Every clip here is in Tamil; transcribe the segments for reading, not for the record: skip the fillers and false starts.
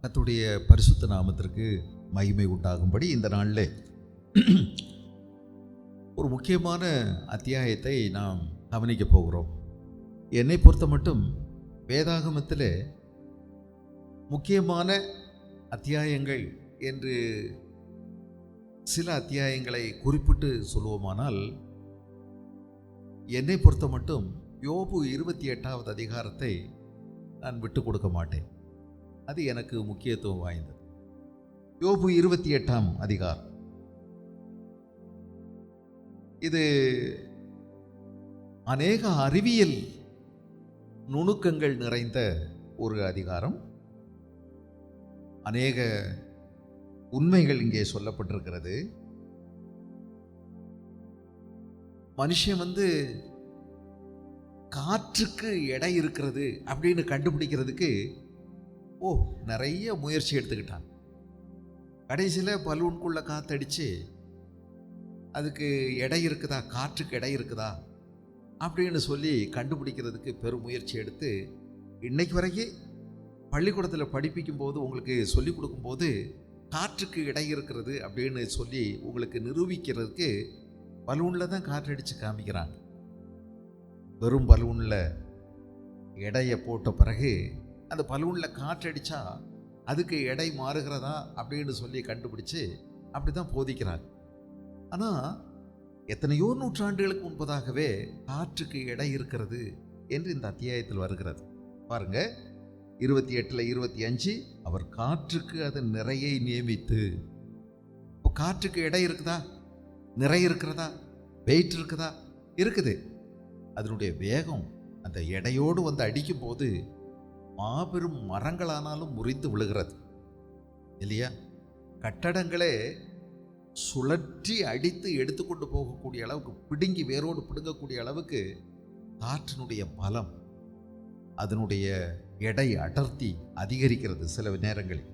கர்த்தருடைய பரிசுத்த நாமத்திற்கு மகிமை உண்டாகும்படி இந்த நாளில் ஒரு முக்கியமான அத்தியாயத்தை நாம் கவனிக்க போகிறோம். என்னை பொறுத்த மட்டும் வேதாகமத்தில் முக்கியமான அத்தியாயங்கள் என்று சில அத்தியாயங்களை குறிப்பிட்டு சொல்லுவோமானால், என்னை பொறுத்த மட்டும் யோபு 28வது அதிகாரத்தை நான் விட்டு கொடுக்க மாட்டேன். அது எனக்கு முக்கியத்துவம் வாய்ந்தது. யோபு 28ஆம் அதிகாரம் இது அநேக அறிவியல் நுணுக்கங்கள் நிறைந்த ஒரு அதிகாரம். அநேக உண்மைகள் இங்கே சொல்லப்பட்டிருக்கிறது. மனுஷன் காற்றுக்கு எடை இருக்கிறது அப்படின்னு கண்டுபிடிக்கிறதுக்கு நிறைய முயற்சி எடுத்துக்கிட்டான். கடைசியில் பலூனுக்குள்ள காற்றடிச்சு அதுக்கு எடை இருக்குதா, காற்றுக்கு எடை இருக்குதா அப்படின்னு சொல்லி கண்டுபிடிக்கிறதுக்கு பெரும் முயற்சி எடுத்து இன்னைக்கு வரைக்கும் பள்ளிக்கூடத்தில் படிப்பிக்கும் போது உங்களுக்கு சொல்லி கொடுக்கும்போது காற்றுக்கு எடை இருக்கிறது அப்படின்னு சொல்லி உங்களுக்கு நிரூபிக்கிறதுக்கு பலூனில் தான் காற்றடிச்சு காமிக்கிறாங்க. வெறும் பலூனில் எடையை போட்ட பிறகு அந்த பலூனில் காற்றடிச்சா அதுக்கு எடை மாறுகிறதா அப்படின்னு சொல்லி கண்டுபிடிச்சு அப்படி தான் போதிக்கிறாங்க. ஆனால் எத்தனையோ நூற்றாண்டுகளுக்கு முன்பதாகவே காற்றுக்கு எடை இருக்கிறது என்று இந்த அத்தியாயத்தில் வருகிறது. பாருங்க, 28 25 அவர் காற்றுக்கு அதன் நிறையை நியமித்து. இப்போ காற்றுக்கு எடை இருக்குதா, நிறை இருக்கிறதா, வெயிட் இருக்குதா? இருக்குது. அதனுடைய வேகம் அந்த எடையோடு அடிக்கும் போது மாபெரும் மரங்களானாலும் முறிந்து விழுகிறது இல்லையா? கட்டடங்களே சுழற்றி அடித்து எடுத்துக்கொண்டு போகக்கூடிய அளவுக்கு, பிடுங்கி வேரோடு பிடுங்கக்கூடிய அளவுக்கு காற்றினுடைய பலம், அதனுடைய எடை அடர்த்தி அதிகரிக்கிறது. சில நேரங்களில்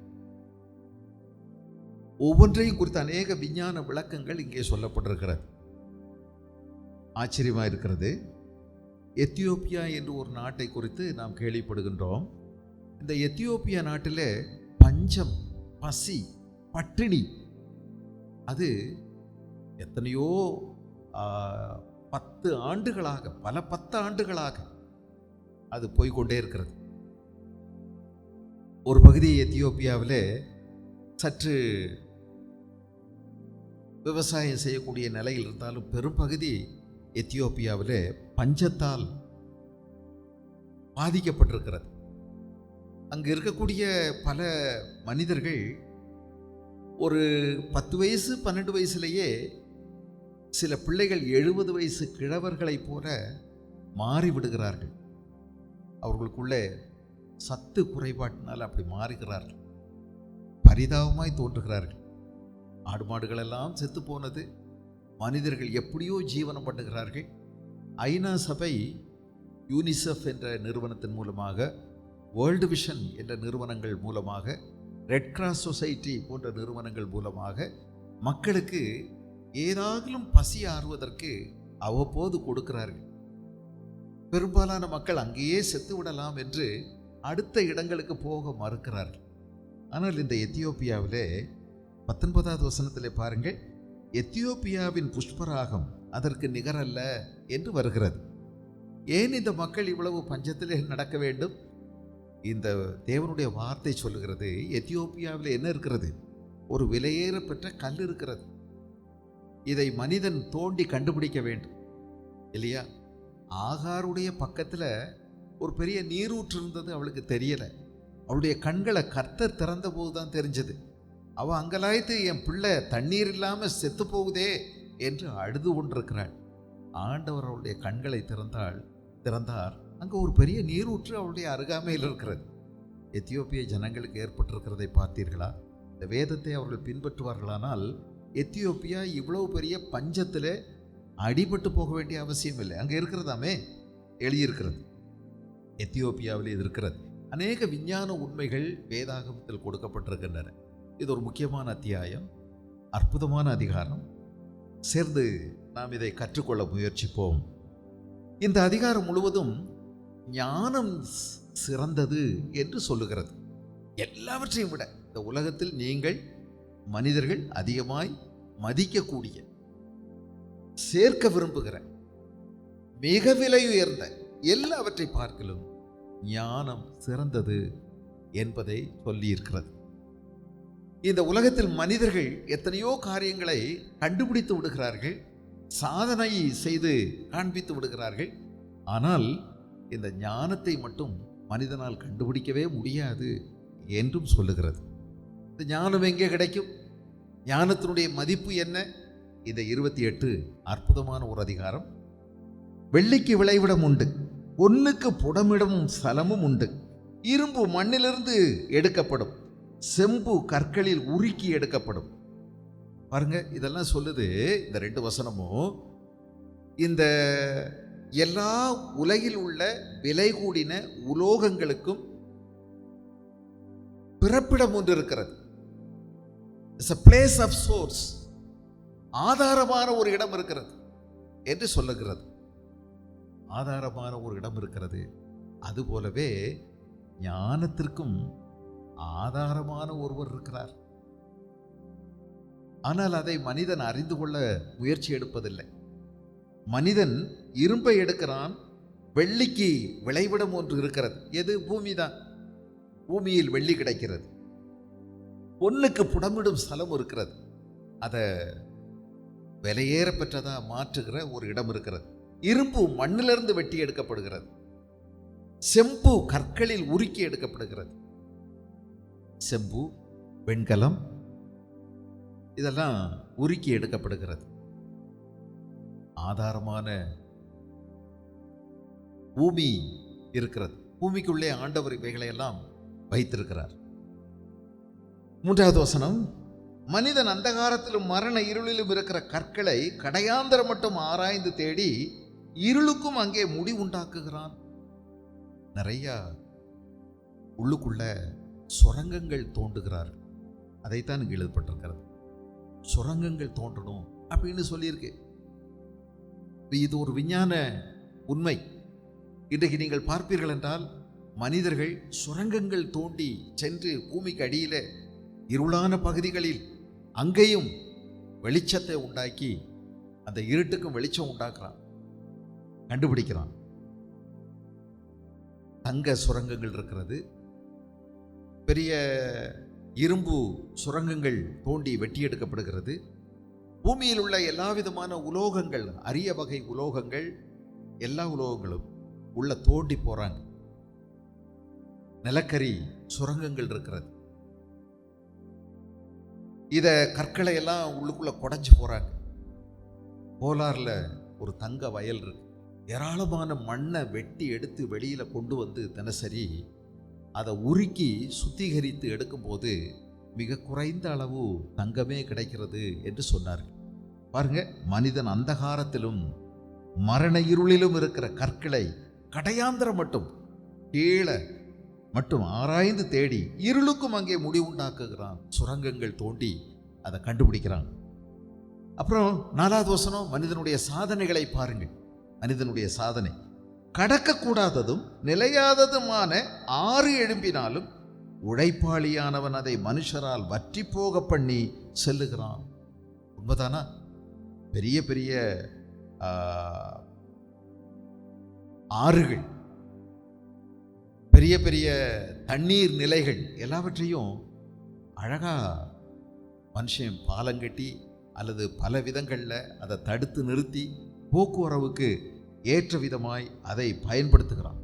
ஒவ்வொன்றையும் குறித்த அநேக விஞ்ஞான விளக்கங்கள் இங்கே சொல்லப்பட்டிருக்கிறது. ஆச்சரியமாக இருக்கிறது. எத்தியோப்பியா என்று ஒரு நாட்டை குறித்து நாம் கேள்விப்படுகின்றோம். இந்த எத்தியோப்பியா நாட்டில் பஞ்சம், பசி, பட்டினி அது எத்தனையோ 10 ஆண்டுகளாக, பல 10 ஆண்டுகளாக அது போய்கொண்டே இருக்கிறது. ஒரு பகுதி எத்தியோப்பியாவில் சற்று விவசாயம் செய்யக்கூடிய நிலையில் இருந்தாலும் பெரும் பகுதி எத்தியோப்பியாவில் பஞ்சத்தால் பாதிக்கப்பட்டிருக்கிறது. அங்கு இருக்கக்கூடிய பல மனிதர்கள் ஒரு 10 வயசு 12 வயசுலேயே சில பிள்ளைகள் 70 வயசு கிழவர்களைப் போல மாறிவிடுகிறார்கள். அவர்களுக்குள்ளே சத்து குறைபாட்டினால் அப்படி மாறுகிறார்கள். பரிதாபமாய் தோன்றுகிறார்கள். ஆடு மாடுகளெல்லாம் செத்து போனது. மனிதர்கள் எப்படியோ ஜீவனம் பண்ணுகிறார்கள். ஐநா சபை யூனிசெஃப் என்ற நிறுவனத்தின் மூலமாக, வேர்ல்டு விஷன் என்ற நிறுவனங்கள் மூலமாக, ரெட் கிராஸ் சொசைட்டி போன்ற நிறுவனங்கள் மூலமாக மக்களுக்கு ஏதாகிலும் பசி ஆறுவதற்கு அவ்வப்போது கொடுக்கிறார்கள். பெரும்பாலான மக்கள் அங்கேயே செத்து விடலாம் என்று அடுத்த இடங்களுக்கு போக மறுக்கிறார்கள். ஆனால் இந்த எத்தியோப்பியாவிலே 19வது வசனத்திலே பாருங்கள், எத்தியோப்பியாவின் புஷ்பராகம் அதற்கு நிகரல்ல என்று வருகிறது. ஏன் இந்த மக்கள் இவ்வளவு பஞ்சத்திலே நடக்க வேண்டும்? இந்த தேவனுடைய வார்த்தை சொல்லுகிறது, எத்தியோப்பியாவில் என்ன இருக்கிறது? ஒரு விலையேற பெற்ற கல் இருக்கிறது. இதை மனிதன் தோண்டி கண்டுபிடிக்க வேண்டும் இல்லையா? ஆகாருடைய பக்கத்தில் ஒரு பெரிய நீரூற்று இருந்தது, அவளுக்கு தெரியலை. அவளுடைய கண்களை கர்த்தர் திறந்த போது தான் தெரிஞ்சது. அவள் அங்கலாய்த்து, என் பிள்ளை தண்ணீர் இல்லாமல் செத்து போகுதே என்று அழுது கொண்டிருக்கிறாள். ஆண்டவர் அவளுடைய கண்களை திறந்தார். அங்கே ஒரு பெரிய நீரூற்று அவளுடைய அருகாமையில் இருக்கிறது. எத்தியோப்பிய ஜனங்களுக்கு ஏற்பட்டிருக்கிறதை பார்த்தீர்களா? இந்த வேதத்தை அவர்கள் பின்பற்றுவார்களானால் எத்தியோப்பியா இவ்வளவு பெரிய பஞ்சத்தில் அடிபட்டு போக வேண்டிய அவசியம் இல்லை. அங்கே இருக்கிறதாமே எழுதியிருக்கிறது. எத்தியோப்பியாவில் இது இருக்கிறது. அநேக விஞ்ஞான உண்மைகள் வேதாகமத்தில் கொடுக்கப்பட்டிருக்கின்றன. இது ஒரு முக்கியமான அத்தியாயம், அற்புதமான அதிகாரம். சேர்ந்து நாம் இதை கற்றுக்கொள்ள முயற்சிப்போம். இந்த அதிகாரம் முழுவதும் ஞானம் சிறந்தது என்று சொல்லுகிறது. எல்லாவற்றையும் விட இந்த உலகத்தில் நீங்கள் மனிதர்கள் அதிகமாய் மதிக்கக்கூடிய, சேர்க்க விரும்புகிற, மிக விலை உயர்ந்த எல்லாவற்றை பார்க்கலும் ஞானம் சிறந்தது என்பதை சொல்லியிருக்கிறது. இந்த உலகத்தில் மனிதர்கள் எத்தனையோ காரியங்களை கண்டுபிடித்து விடுகிறார்கள், சாதனை செய்து காண்பித்து விடுகிறார்கள். ஆனால் இந்த ஞானத்தை மட்டும் மனிதனால் கண்டுபிடிக்கவே முடியாது என்றும் சொல்லுகிறது. இந்த ஞானம் எங்கே கிடைக்கும்? ஞானத்தினுடைய மதிப்பு என்ன? இந்த 28 அற்புதமான ஒரு அதிகாரம். வெள்ளிக்கு விளைவிடம் உண்டு, பொன்னுக்கு புடமிடமும் ஸ்தலமும் உண்டு. இரும்பு மண்ணிலிருந்து எடுக்கப்படும், செம்பு கற்களில் உருக்கி எடுக்கப்படும். பாருங்க, இதெல்லாம் சொல்லுது இந்த 2 வசனமும். இந்த எல்லா உலகில் உள்ள விலை கூடின உலோகங்களுக்கும் பிறப்பிடம் ஒன்று இருக்கிறது. It's a place of source. ஆதாரமான ஒரு இடம் இருக்கிறது என்று சொல்லுகிறது. ஆதாரமான ஒரு இடம் இருக்கிறது. அதுபோலவே ஞானத்திற்கும் ஆதாரமான ஒருவர் இருக்கிறார். ஆனால் அதை மனிதன் அறிந்து கொள்ள முயற்சி எடுப்பதில்லை. மனிதன் இரும்பை எடுக்கிறான், வெள்ளிக்கு விளைவிடம் ஒன்று இருக்கிறது. எது? பூமி தான். பூமியில் வெள்ளி கிடைக்கிறது. பொன்னுக்கு புடமிடும் ஸ்தலம் இருக்கிறது. அதை விலையேற பெற்றதா மாற்றுகிற ஒரு இடம் இருக்கிறது. இரும்பு மண்ணிலிருந்து வெட்டி எடுக்கப்படுகிறது. செம்பு கற்களில் உருக்கி எடுக்கப்படுகிறது. செம்பு, வெண்கலம் இதெல்லாம் உருக்கி எடுக்கப்படுகிறது. ஆதாரமான பூமி இருக்கிறது. பூமிக்குள்ளே ஆண்டவர் இவைகளை எல்லாம் வைத்திருக்கிறார். 3வது வசனம், மனிதன் அந்தகாரத்திலும் மரண இருளிலும் இருக்கிற கற்களை கடையாந்தர மட்டும் ஆராய்ந்து தேடி இருளுக்கும் அங்கே முடி உண்டாக்குகிறான். நிறைய உள்ளுக்குள்ள சுரங்கங்கள் தோண்டுகிறார். அதைத்தான் இங்கு எழுதப்பட்டிருக்கிறது. சுரங்கங்கள் தோன்றணும் அப்படின்னு சொல்லியிருக்கு. இது ஒரு விஞ்ஞான உண்மை. இன்றைக்கு நீங்கள் பார்ப்பீர்கள் என்றால் மனிதர்கள் சுரங்கங்கள் தோண்டி சென்று பூமிக்கு அடியில் இருளான பகுதிகளில் அங்கேயும் வெளிச்சத்தை உண்டாக்கி அந்த இருட்டுக்கும் வெளிச்சம் உண்டாக்குறான், கண்டுபிடிக்கிறான். தங்க சுரங்கங்கள் இருக்கிறது. பெரிய இரும்பு சுரங்கங்கள் தோண்டி வெட்டி எடுக்கப்படுகிறது. பூமியில் உள்ள எல்லா விதமான உலோகங்கள், அரிய வகை உலோகங்கள், எல்லா உலோகங்களும் உள்ள தோண்டி போறாங்க. நிலக்கரி சுரங்கங்கள் இருக்கிறது. இத கற்களை எல்லாம் உள்ளுக்குள்ள குடைஞ்சு போறாங்க. கோலார்ல ஒரு தங்க வயல் இருக்கு. ஏராளமான மண்ணை வெட்டி எடுத்து வெளியில கொண்டு வந்து தினசரி அதை உருக்கி சுத்திகரித்து எடுக்கும்போது மிக குறைந்த அளவு தங்கமே கிடைக்கிறது என்று சொன்னார்கள். பாருங்க, மனிதன் அந்தகாரத்திலும் மரண இருளிலும் இருக்கிற கற்களை கடையாந்தரம் மட்டும் கீழே மட்டும் ஆராய்ந்து தேடி இருளுக்கும் அங்கே முடிவுண்டாக்குகிறான். சுரங்கங்கள் தோண்டி அதை கண்டுபிடிக்கிறான். அப்புறம் 4வது வசனம், மனிதனுடைய சாதனைகளை பாருங்கள். மனிதனுடைய சாதனை, கடக்கக்கூடாததும் நிலையாததுமான 6 எழும்பினாலும் உழைப்பாளியானவன் அதை மனுஷரால் வற்றி போக பண்ணி செல்லுகிறான். உண்மைதானா? பெரிய பெரிய ஆறுகள், பெரிய பெரிய தண்ணீர் நிலைகள் எல்லாவற்றையும் அழகா மனுஷன் பாலங்கட்டி அல்லது பல விதங்களில் அதை தடுத்து நிறுத்தி போக்குவரவுக்கு ஏற்ற விதமாய் அதை பயன்படுத்துகிறான்.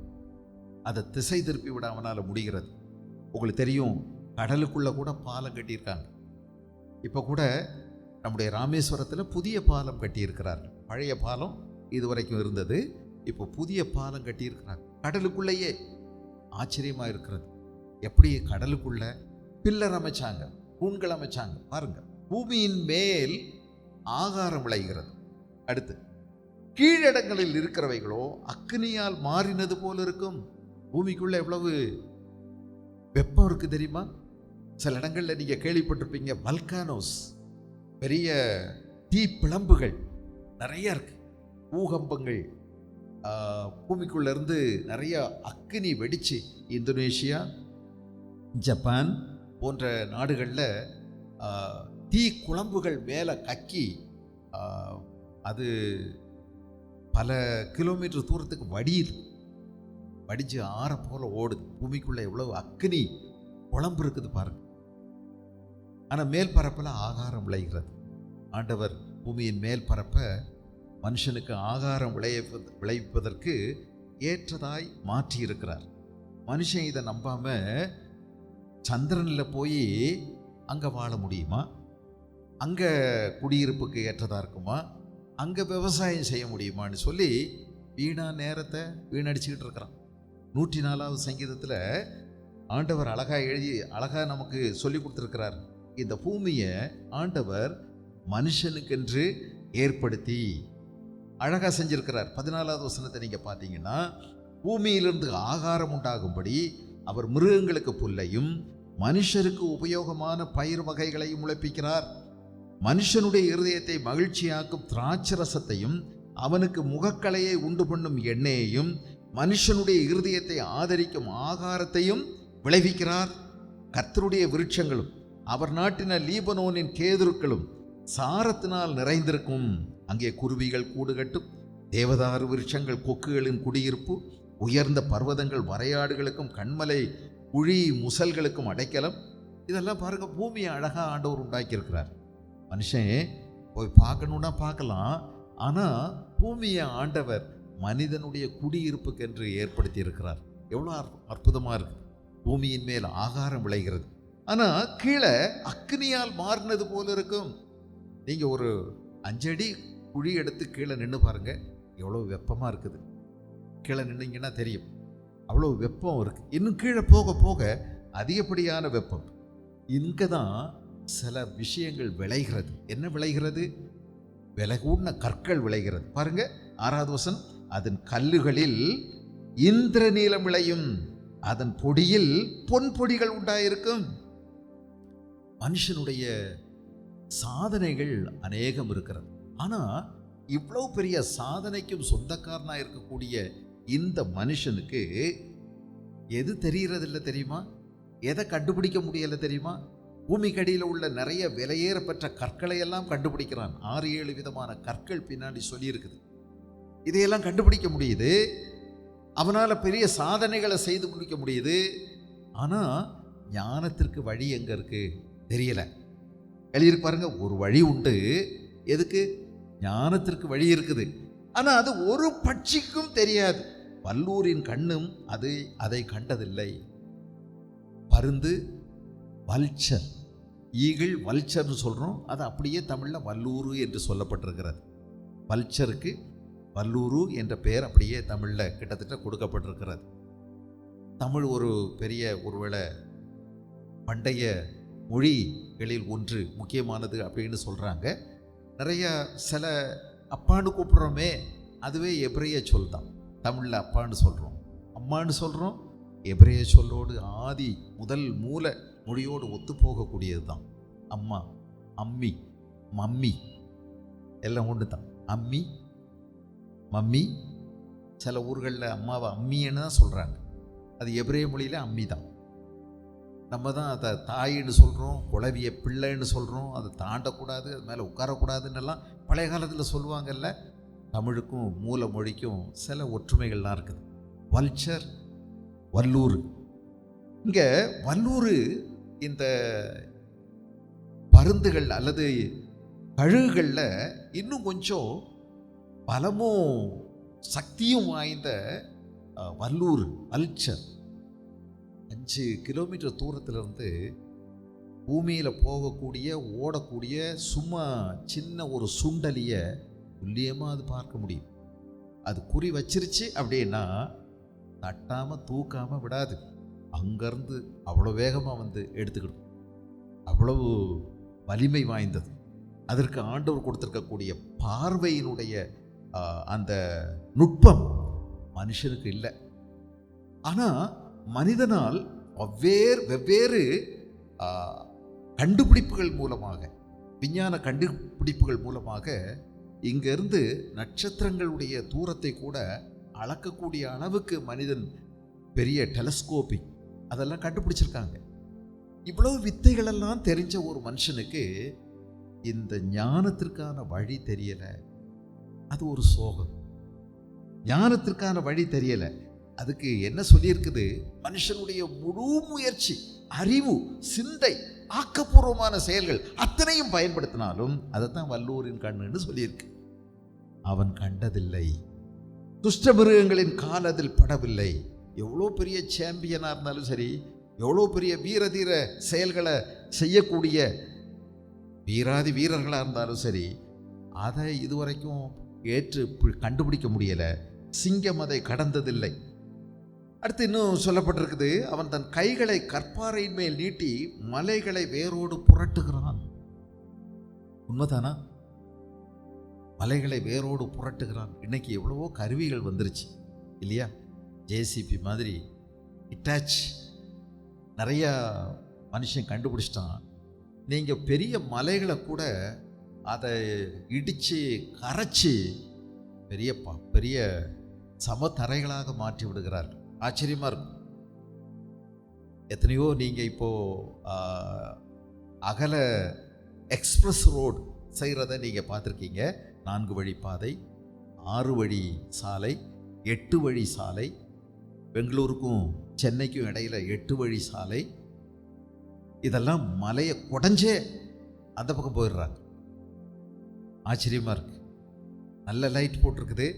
அதை திசை திருப்பி விட அவனால் முடிகிறது. உங்களுக்கு தெரியும், கடலுக்குள்ள கூட பாலம் கட்டியிருக்காங்க. இப்போ கூட நம்முடைய ராமேஸ்வரத்தில் புதிய பாலம் கட்டியிருக்கிறார்கள். பழைய பாலம் இதுவரைக்கும் இருந்தது, இப்போ புதிய பாலம் கட்டியிருக்கிறாங்க கடலுக்குள்ளேயே. ஆச்சரியமா இருக்கிறது. எப்படி கடலுக்குள்ள பில்லர் அமைச்சாங்க, தூண்கள் அமைச்சாங்க பாருங்க. பூமியின் மேல் ஆகாரம் விளைகிறது. அடுத்து, கீழிடங்களில் இருக்கிறவைகளோ அக்னியால் மாறினது போல இருக்கும். பூமிக்குள்ள எவ்வளவு வெப்பம் இருக்கு தெரியுமா? சில இடங்கள்ல நீங்க கேள்விப்பட்டிருப்பீங்க, வல்கானோஸ், பெரிய தீ பிளம்புகள் நிறைய இருக்கு, பூகம்பங்கள், பூமிக்குள்ள இருந்து நிறைய அக்னி வெடிச்சு. இந்தோனேஷியா, ஜப்பான் போன்ற நாடுகளில் தீ குழம்புகள் மேலே கக்கி அது பல கிலோமீட்டர் தூரத்துக்கு வடிஞ்சு ஆற போல ஓடுது. பூமிக்குள்ளே எவ்வளவு அக்னி குழம்பு இருக்குது பாருங்க. ஆனால் மேல் பரப்பில் ஆகாரம் விளைகிறது. ஆண்டவர் பூமியின் மேல் பரப்பை மனுஷனுக்கு ஆகாரம் விளைவிப்பதற்கு ஏற்றதாய் மாற்றி இருக்கிறார். மனுஷன் இதை நம்பாம சந்திரனில் போய் அங்கே வாழ முடியுமா? அங்கே குடியிருப்புக்கு ஏற்றதாக இருக்குமா? அங்கே விவசாயம் செய்ய முடியுமான்னு சொல்லி வீணா நேரத்தை வீணடிச்சுக்கிட்டு இருக்கிறான். 104வது சங்கீதத்தில் ஆண்டவர் அழகாக நமக்கு சொல்லி கொடுத்துருக்கிறார். இந்த பூமியை ஆண்டவர் மனுஷனுக்கென்று ஏற்படுத்தி அழகாக செஞ்சிருக்கிறார். 14வது வசனத்தை நீங்கள் பார்த்தீங்கன்னா, பூமியிலிருந்து ஆகாரம் உண்டாகும்படி அவர் மிருகங்களுக்கு புல்லையும் மனுஷருக்கு உபயோகமான பயிர் வகைகளையும் முளைப்பிக்கிறார். மனுஷனுடைய இருதயத்தை மகிழ்ச்சியாக்கும் திராட்சரசத்தையும் அவனுக்கு முகக்கலையை உண்டு பண்ணும் எண்ணெயையும் மனுஷனுடைய இருதயத்தை ஆதரிக்கும் ஆகாரத்தையும் விளைவிக்கிறார். கர்த்தருடைய விருட்சங்களும் அவர் நாட்டின லீபனோனின் கேதுருக்களும் சாரத்தினால் நிறைந்திருக்கும். அங்கே குருவிகள் கூடு கட்டும். தேவதாரு விருட்சங்கள் கொக்குகளின் குடியிருப்பு. உயர்ந்த பர்வதங்கள் வரையாடுகளுக்கும் கண்மலை குழி முசல்களுக்கும் அடைக்கலம். இதெல்லாம் பாருங்க, பூமியை அழகாக ஆண்டவர் உண்டாக்கியிருக்கிறார். மனுஷன் போய் பார்க்கணுன்னா பார்க்கலாம். ஆனால் பூமியை ஆண்டவர் மனிதனுடைய குடியிருப்புக்கென்று ஏற்படுத்தி இருக்கிறார். எவ்வளோ அற்புதமாக இருக்கு. பூமியின் மேல் ஆகாரம் விளைகிறது. ஆனால் கீழே அக்னியால் மாறினது போல இருக்கும். நீங்கள் ஒரு 5 அடி குழி எடுத்து கீழே நின்று பாருங்கள், எவ்வளோ வெப்பமாக இருக்குது. கீழே நின்னீங்கன்னா தெரியும், அவ்வளோ வெப்பம் இருக்குது. இன்னும் கீழே போக போக அதிகப்படியான வெப்பம். இங்கே தான் சில விஷயங்கள் விளைகிறது. என்ன விளைகிறது? விலை கூடின கற்கள் விளைகிறது. பாருங்க 6வது வசனம், அதன் கல்லுகளில் இந்திர நீலம் விளையும், அதன் பொடியில் பொன் பொடிகள் உண்டாயிருக்கும். மனுஷனுடைய சாதனைகள் அநேகம் இருக்கிறது. ஆனால் இவ்வளவு பெரிய சாதனைக்கும் சொந்தக்காரனா இருக்கக்கூடிய இந்த மனுஷனுக்கு எது தெரிகிறதில்லை தெரியுமா? எதை கண்டுபிடிக்க முடியலை தெரியுமா? பூமிக்கடியில் உள்ள நிறைய விலையேறப்பெற்ற கற்களை எல்லாம் கண்டுபிடிக்கிறான். 6-7 விதமான கற்கள் பின்னாடி சொல்லியிருக்குது. இதையெல்லாம் கண்டுபிடிக்க முடியுது. அவனால் பெரிய சாதனைகளை செய்து முடிக்க முடியுது. ஆனால் ஞானத்திற்கு வழி எங்கே இருக்கு தெரியலை. எழுதியிருக்கு பாருங்க, ஒரு வழி உண்டு. எதுக்கு? ஞானத்திற்கு வழி இருக்குது. ஆனால் அது ஒரு பட்சிக்கும் தெரியாது. வல்லூரின் கண்ணும் அதை கண்டதில்லை. பருந்து, வல்ச்சர், ஈகிள் வல்ச்சர்னு சொல்கிறோம். அது அப்படியே தமிழில் வல்லூரு என்று சொல்லப்பட்டிருக்கிறது. வல்ச்சருக்கு வல்லூரு என்ற பெயர் அப்படியே தமிழில் கிட்டத்தட்ட கொடுக்கப்பட்டிருக்கிறது. தமிழ் ஒரு பெரிய ஒருவேளை பண்டைய மொழிகளில் ஒன்று முக்கியமானது அப்படின்னு சொல்கிறாங்க. நிறைய சில அப்பான்னு கூப்பிட்றோமே, அதுவே எபிரேய சொல் தான். தமிழில் அப்பான்னு சொல்கிறோம், அம்மான்னு சொல்கிறோம். எபிரேய சொல்லோடு ஆதி முதல் மூல மொழியோடு ஒத்து போகக்கூடியது தான் அம்மா, அம்மி, மம்மி எல்லாம் ஒன்று தான். அம்மி, மம்மி. சில ஊர்களில் அம்மாவை அம்மின்னு தான் சொல்கிறாங்க. அது எபிரேய மொழியில் அம்மி தான். நம்ம தான் அதை தாயின்னு சொல்கிறோம், குழவிய பிள்ளைன்னு சொல்கிறோம். அதை தாண்டக்கூடாது, அது மேலே உட்காரக்கூடாதுன்னெல்லாம் பழைய காலத்தில் சொல்லுவாங்கல்ல. தமிழுக்கும் மூல மொழிக்கும் சில ஒற்றுமைகள்லாம் இருக்குது. வல்ச்சர், வல்லூர். இங்கே வல்லூர் இந்த பருந்துகள் அல்லது கழுகுகளில் இன்னும் கொஞ்சம் பலமும் சக்தியும் வாய்ந்த வல்லூர், வல்ச்சர் 5 கிலோமீட்டர் தூரத்திலிருந்து பூமியில் போகக்கூடிய ஓடக்கூடிய சும்மா சின்ன ஒரு சுண்டலியை துல்லியமாக அது பார்க்க முடியும். அது குறி வச்சிருச்சு அப்படின்னா தட்டாமல் தூக்காமல் விடாது. அங்கேருந்து அவ்வளோ வேகமாக வந்து எடுத்துக்கிடும். அவ்வளவு வலிமை வாய்ந்தது. அதற்கு ஆண்டவர் கொடுத்துருக்கக்கூடிய பார்வையினுடைய அந்த நுட்பம் மனுஷனுக்கு இல்லை. ஆனால் மனிதனால் வெவ்வேறு கண்டுபிடிப்புகள் மூலமாக, விஞ்ஞான கண்டுபிடிப்புகள் மூலமாக இங்கிருந்து நட்சத்திரங்களுடைய தூரத்தை கூட அளக்கக்கூடிய அளவுக்கு மனிதன் பெரிய டெலஸ்கோப்பிக் அதெல்லாம் கண்டுபிடிச்சிருக்காங்க. இவ்வளவு வித்தைகளெல்லாம் தெரிஞ்ச ஒரு மனுஷனுக்கு இந்த ஞானத்திற்கான வழி தெரியல. அது ஒரு சோகம். ஞானத்திற்கான வழி தெரியல. அதுக்கு என்ன சொல்லியிருக்குது? மனுஷனுடைய முழு முயற்சி, அறிவு, சிந்தை, ஆக்கப்பூர்வமான செயல்கள் அத்தனையும் பயன்படுத்தினாலும் அதைத்தான் வல்லூரின் கண்ணுன்னு சொல்லியிருக்கு. அவன் கண்டதில்லை, துஷ்ட மிருகங்களின் கால் அதில் படவில்லை. எவ்வளோ பெரிய சாம்பியனாக இருந்தாலும் சரி, எவ்வளோ பெரிய வீரதீர செயல்களை செய்யக்கூடிய வீராதி வீரர்களாக இருந்தாலும் சரி, அதை இதுவரைக்கும் கண்டுபிடிக்க முடியலை. சிங்கம் அதை கடந்ததில்லை. அடுத்து இன்னும் சொல்லப்பட்டிருக்குது, அவன் தன் கைகளை கற்பாறையின் மேல் நீட்டி மலைகளை வேரோடு புரட்டுகிறான். உண்மைதானா? மலைகளை வேரோடு புரட்டுகிறான். இன்னைக்கு எவ்வளவோ கருவிகள் வந்துருச்சு இல்லையா? ஜேசிபி மாதிரி இட்டாச் நிறையா மனுஷன் கண்டுபிடிச்சிட்டான். நீங்கள் பெரிய மலைகளை கூட அதை இடித்து கரைச்சி பெரிய சமதரைகளாக மாற்றி விடுகிறார். ஆச்சரியமாக இருக்கும். எத்தனையோ நீங்கள் இப்போது அகல எக்ஸ்பிரஸ் ரோடு செய்கிறத நீங்கள் பார்த்துருக்கீங்க. 4 வழி பாதை, 6 வழி சாலை, 8 வழி சாலை, பெங்களூருக்கும் சென்னைக்கும் இடையில் 8 வழி சாலை. இதெல்லாம் மலையை குடஞ்சே அந்த பக்கம் போயிடுறாங்க. ஆச்சரியமாக இருக்கு. நல்ல லைட் போட்டிருக்குது,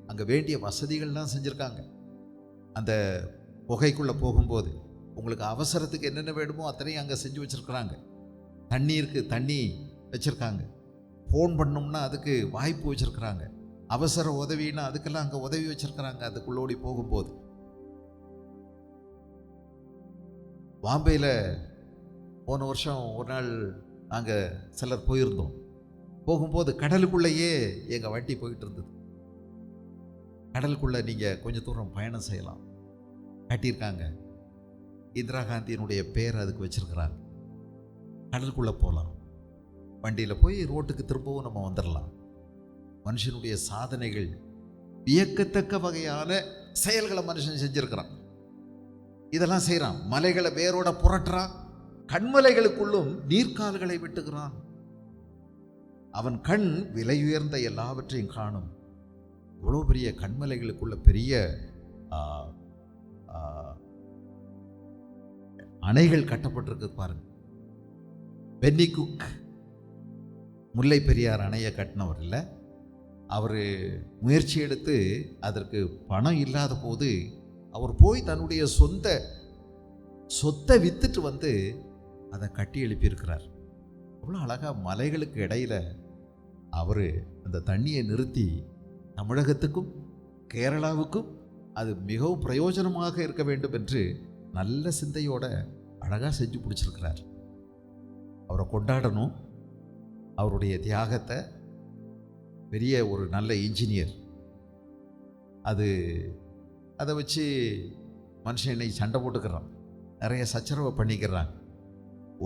அங்கே வேண்டிய வசதிகள்லாம் செஞ்சுருக்காங்க. அந்த புகைக்குள்ளே போகும்போது உங்களுக்கு அவசரத்துக்கு என்னென்ன வேணுமோ அத்தனையும் அங்கே செஞ்சு வச்சுருக்குறாங்க. தண்ணீருக்கு தண்ணி வச்சுருக்காங்க. ஃபோன் பண்ணோம்னா அதுக்கு வாய்ப்பு வச்சுருக்குறாங்க. அவசர உதவின்னா அதுக்கெல்லாம் அங்கே உதவி வச்சுருக்குறாங்க. அதுக்குள்ளோடி போகும்போது பாம்பேயில் போன வருஷம் ஒரு நாள் நாங்கள் சிலர் போயிருந்தோம். போகும்போது கடலுக்குள்ளேயே எங்கள் வண்டி போயிட்டு இருந்தது. கடலுக்குள்ளே நீங்கள் கொஞ்சம் தூரம் பயணம் செய்யலாம். கட்டியிருக்காங்க. இந்திரா காந்தியினுடைய பேர் அதுக்கு வச்சுருக்கிறாங்க. கடலுக்குள்ளே போகலாம். வண்டியில் போய் ரோட்டுக்கு திரும்பவும் நம்ம வந்துடலாம். மனுஷனுடைய சாதனைகள், வியக்கத்தக்க வகையான செயல்களை மனுஷன் செஞ்சுருக்கிறான். இதெல்லாம் செய்கிறான். மலைகளை வேரோட புரட்டுறான். கண்மலைகளுக்குள்ளும் நீர்க்கால்களை வெட்டுகிறான். அவன் கண் விலையுயர்ந்த எல்லாவற்றையும் காணும். இவ்வளோ பெரிய கண்மலைகளுக்குள்ள பெரிய அணைகள் கட்டப்பட்டிருக்கு பாருங்க. பென்னி குக் முல்லை பெரியார் அணையை கட்டினவர் இல்லை. அவர் முயற்சி எடுத்து அதற்கு பணம் இல்லாத போது அவர் போய் தன்னுடைய சொத்தை வித்துட்டு வந்து அதை கட்டி எழுப்பியிருக்கிறார். அவ்வளோ அழகாக மலைகளுக்கு இடையில் அவர் அந்த தண்ணியை நிறுத்தி தமிழகத்துக்கும் கேரளாவுக்கும் அது மிகவும் பிரயோஜனமாக இருக்க வேண்டும் என்று நல்ல சிந்தையோட அழகாக செஞ்சு பிடிச்சிருக்கிறார். அவரை கொண்டாடணும். அவருடைய தியாகத்தை. பெரிய ஒரு நல்ல இன்ஜினியர். அதை வச்சு மனுஷன் இன்னைக்கு சண்டை போட்டுக்கிறான். நிறைய சச்சரவை பண்ணிக்கிறாங்க.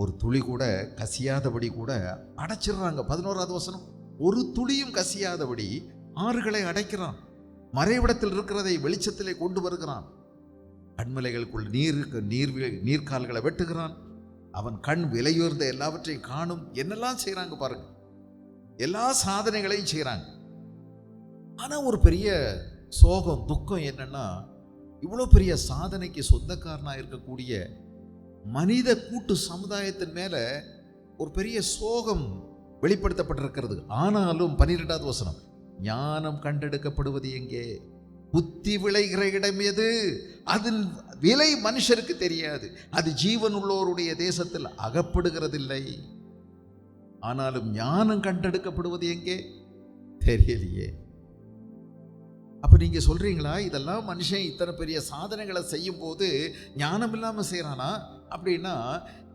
ஒரு துளி கூட கசியாதபடி கூட அடைச்சிடுறாங்க. 11வது வசனம், ஒரு துளியும் கசியாதபடி ஆறுகளை அடைக்கிறான். மறைவிடத்தில் இருக்கிறதை வெளிச்சத்திலே கொண்டு வருகிறான். கண்மலைகளுக்குள் நீர்க்கால்களை வெட்டுகிறான். அவன் கண் விலையுயர்ந்த எல்லாவற்றையும் காணும். என்னெல்லாம் செய்கிறாங்க பாருங்க. எல்லா சாதனைகளையும் செய்கிறாங்க. ஆனால் ஒரு பெரிய சோகம், துக்கம் என்னன்னா, இவ்வளோ பெரிய சாதனைக்கு சொந்தக்காரனாக இருக்கக்கூடிய மனித கூட்டு சமுதாயத்தின் மேலே ஒரு பெரிய சோகம் வெளிப்படுத்தப்பட்டிருக்கிறது. ஆனாலும் 12வது வசனம், ஞானம் கண்டெடுக்கப்படுவது எங்கே? புத்தி விளைகிற இடம் எது? அதன் விலை மனுஷருக்கு தெரியாது. அது ஜீவன் உள்ளோருடைய தேசத்தில் அகப்படுகிறதில்லை. ஆனாலும் ஞானம் கண்டெடுக்கப்படுவது எங்கே? தெரியலையே. அப்ப நீங்க சொல்றீங்களா, இதெல்லாம் மனுஷன் இத்தனை பெரிய சாதனைகளை செய்யும் போது ஞானம் இல்லாம செய்யறானா? அப்படின்னா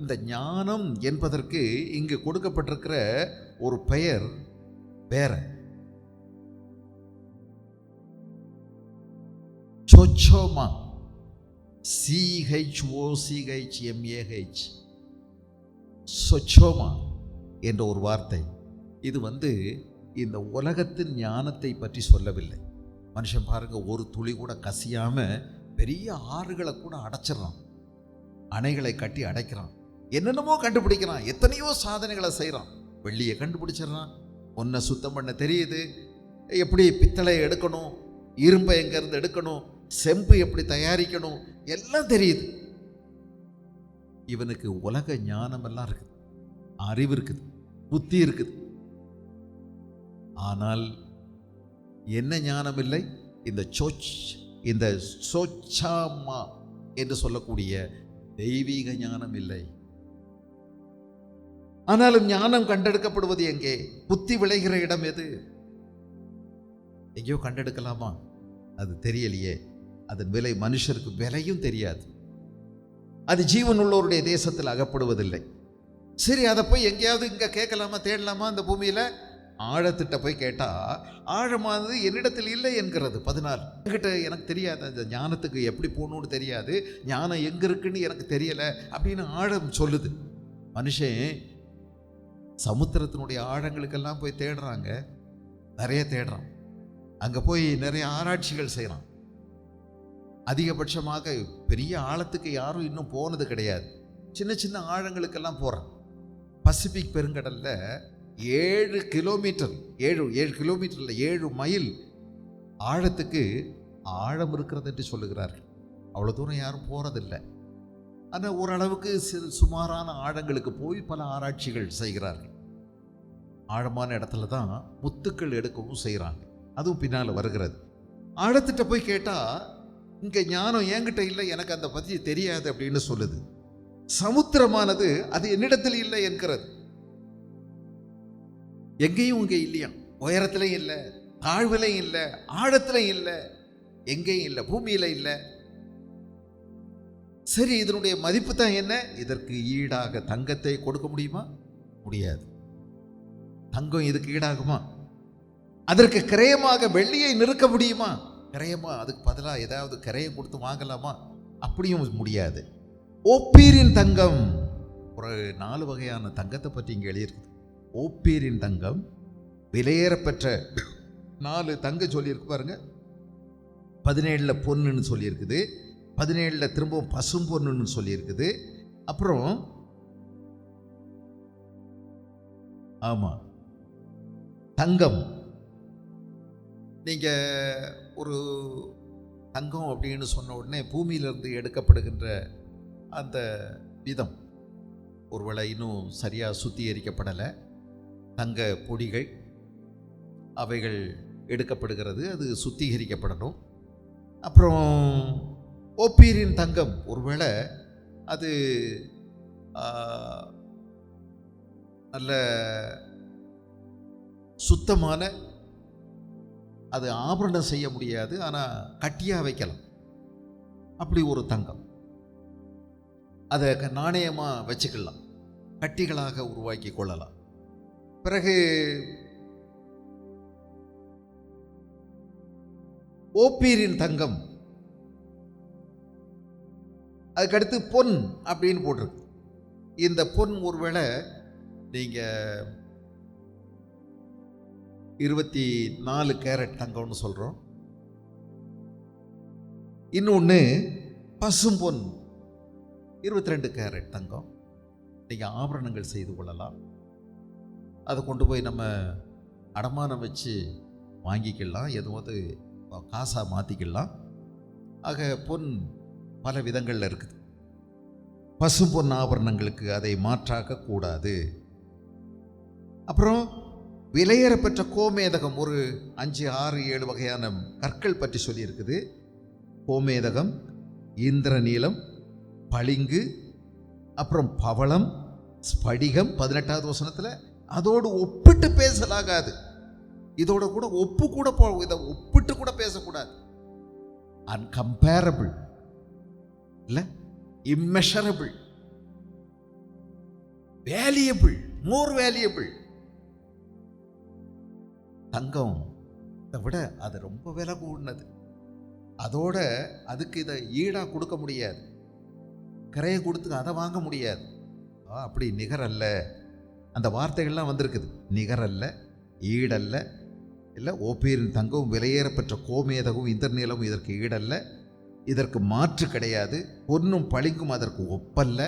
இந்த ஞானம் என்பதற்கு இங்கு கொடுக்கப்பட்டிருக்கிற ஒரு பெயர் வேற. சொச்சோமா, CHOCHMAH, சொச்சோமா என்ற ஒரு வார்த்தை. இது இந்த உலகத்தின் ஞானத்தை பற்றி சொல்லவில்லை. மனுஷன் பாருங்க, ஒரு துளி கூட கசியாம பெரிய ஆறுகளை கூட அடைச்சிடறான். அணைகளை கட்டி அடைக்கிறான். என்னென்னமோ கண்டுபிடிக்கிறான், எத்தனையோ சாதனைகளை செய்கிறான். வெள்ளியை கண்டுபிடிச்சிடறான், ஒன்றை சுத்தம் பண்ண தெரியுது, எப்படி பித்தளை எடுக்கணும், இரும்பை எங்கேருந்து எடுக்கணும், செம்பு எப்படி தயாரிக்கணும், எல்லாம் தெரியுது. இவனுக்கு உலக ஞானம் எல்லாம் இருக்குது, அறிவு இருக்குது, புத்தி இருக்குது. ஆனால் என்ன ஞானம் இல்லை? இந்த சோச்சாமா என்று சொல்லக்கூடிய தெய்வீக ஞானம் இல்லை. ஆனாலும் ஞானம் கண்டெடுக்கப்படுவது எங்கே? புத்தி விளைகிற இடம் எது? எங்கேயோ கண்டெடுக்கலாமா? அது தெரியலையே. அதன் விலை மனுஷருக்கு விலையும் தெரியாது. அது ஜீவன் உள்ளவருடைய தேசத்தில் அகப்படுவதில்லை. சரி, அதை போய் எங்கேயாவது இங்கே கேட்கலாமா, தேடலாமா? அந்த பூமியில் ஆழத்திட்ட போய் கேட்டால் ஆழமானது என்னிடத்தில் இல்லை என்கிறது. 14 என்கிட்ட எனக்கு தெரியாது, அந்த ஞானத்துக்கு எப்படி போகணும்னு தெரியாது, ஞானம் எங்கே இருக்குன்னு எனக்கு தெரியலை அப்படின்னு ஆழம் சொல்லுது. மனுஷன் சமுத்திரத்தினுடைய ஆழங்களுக்கெல்லாம் போய் தேடுறாங்க, நிறைய தேடுறான். அங்கே போய் நிறைய ஆராய்ச்சிகள் செய்கிறான். அதிகபட்சமாக பெரிய ஆழத்துக்கு யாரும் இன்னும் போனது கிடையாது. சின்ன சின்ன ஆழங்களுக்கெல்லாம் போகிறான். பசிபிக் பெருங்கடலில் 7 கிலோமீட்டர் 7 கிலோமீட்டரில் 7 மைல் ஆழத்துக்கு ஆழம் இருக்கிறது என்று சொல்லுகிறார்கள். அவ்வளோ தூரம் யாரும் போகிறதில்லை. ஆனால் ஓரளவுக்கு சுமாரான ஆழங்களுக்கு போய் பல ஆராய்ச்சிகள் செய்கிறார்கள். ஆழமான இடத்துல தான் முத்துக்கள் எடுக்கவும் செய்கிறாங்க. அதுவும் பின்னால் வருகிறது. ஆழத்திட்ட போய் கேட்டால் இங்கே ஞானம் என்கிட்ட இல்லை, எனக்கு அந்த பற்றி தெரியாது அப்படின்னு சொல்லுது. சமுத்திரமானது அது என்னிடத்தில் இல்லை என்கிறது. எங்கேயும் இங்கே இல்லையா? உயரத்திலையும் இல்லை, தாழ்விலையும் இல்லை, ஆழத்திலையும் இல்லை, எங்கேயும் இல்லை, பூமியில இல்லை. சரி, இதனுடைய மதிப்பு தான் என்ன? இதற்கு ஈடாக தங்கத்தை கொடுக்க முடியுமா? முடியாது. தங்கம் இதுக்கு ஈடாகுமா? அதற்கு கிரயமாக வெள்ளியை நிறுக்க முடியுமா? கிரயமா? அதுக்கு பதிலாக ஏதாவது கிரயம் கொடுத்து வாங்கலாமா? அப்படியும் முடியாது. ஓப்பீரின் தங்கம், ஒரு 4 வகையான தங்கத்தை பற்றி இங்கே எழுதியிருக்குது. ஓப்பீரின் தங்கம், விலையேறப்பெற்ற 4 தங்கம் சொல்லியிருக்கு பாருங்க. 17 பொன்னுன்னு சொல்லியிருக்குது, 17 திரும்பவும் பசும் பொன்னுன்னு சொல்லியிருக்குது. அப்புறம் ஆமாம், தங்கம். நீங்கள் ஒரு தங்கம் அப்படின்னு சொன்ன உடனே பூமியிலிருந்து எடுக்கப்படுகின்ற அந்த விதம் ஒருவேளை இன்னும் சரியாக சுத்திகரிக்கப்படலை. தங்க பொடிகள் அவைகள் எடுக்கப்படுகிறது, அது சுத்திகரிக்கப்படணும். அப்புறம் ஓப்பீரின் தங்கம் ஒருவேளை அது நல்ல சுத்தமான, அது ஆபரணம் செய்ய முடியாது, ஆனால் கட்டியாக வைக்கலாம். அப்படி ஒரு தங்கம், அதை நாணயமாக வச்சுக்கலாம், கட்டிகளாக உருவாக்கி கொள்ளலாம். பிறகு ஓப்பீரின் தங்கம், அதுக்கடுத்து பொன் அப்படின்னு போட்டிருக்கு. இந்த பொன் ஒருவேளை நீங்கள் 24 கேரட் தங்கம்னு சொல்கிறோம். இன்னொன்று பசும் பொன் 22 கேரட் தங்கம். நீங்கள் ஆபரணங்கள் செய்து கொள்ளலாம். அதை கொண்டு போய் நம்ம அடமானம் வச்சு வாங்கிக்கலாம், எதுவாவது காசாக மாற்றிக்கலாம். ஆக பொன் பல விதங்களில் இருக்குது. பசும் பொன் ஆபரணங்களுக்கு அதை மாற்றாக்க கூடாது. அப்புறம் விலையேறப்பெற்ற கோமேதகம், ஒரு 5, 6, 7 வகையான கற்கள் பற்றி சொல்லியிருக்குது. கோமேதகம், இந்திரநீலம், பளிங்கு, அப்புறம் பவளம், ஸ்படிகம் 18வது வசனத்தில். அதோடு ஒப்பிட்டு பேசலாகாது. இதோட கூட இதை ஒப்பிட்டு கூட பேசக்கூடாது. அன்கம்பேரபிள் இல்லை, இம்மெஷரபிள், வேல்யூபிள், மோர் வேல்யூபிள். தங்கம் இதை விட அது ரொம்ப விலை கூடினது. அதோட அதுக்கு இதை ஈடாக கொடுக்க முடியாது, கிரையை கொடுத்து அதை வாங்க முடியாது. அப்படி நிகரல்ல, அந்த வார்த்தைகள்லாம் வந்திருக்குது. நிகரல்ல, ஈடல்ல, இல்லை. ஓப்பீரின் தங்கம், விலையேறப்பெற்ற கோமேதகும், இந்திரநீலமும் இதற்கு ஈடல்ல, இதற்கு மாற்று கிடையாது. பொன்னும் பளிங்கும் அதற்கு ஒப்பல்ல.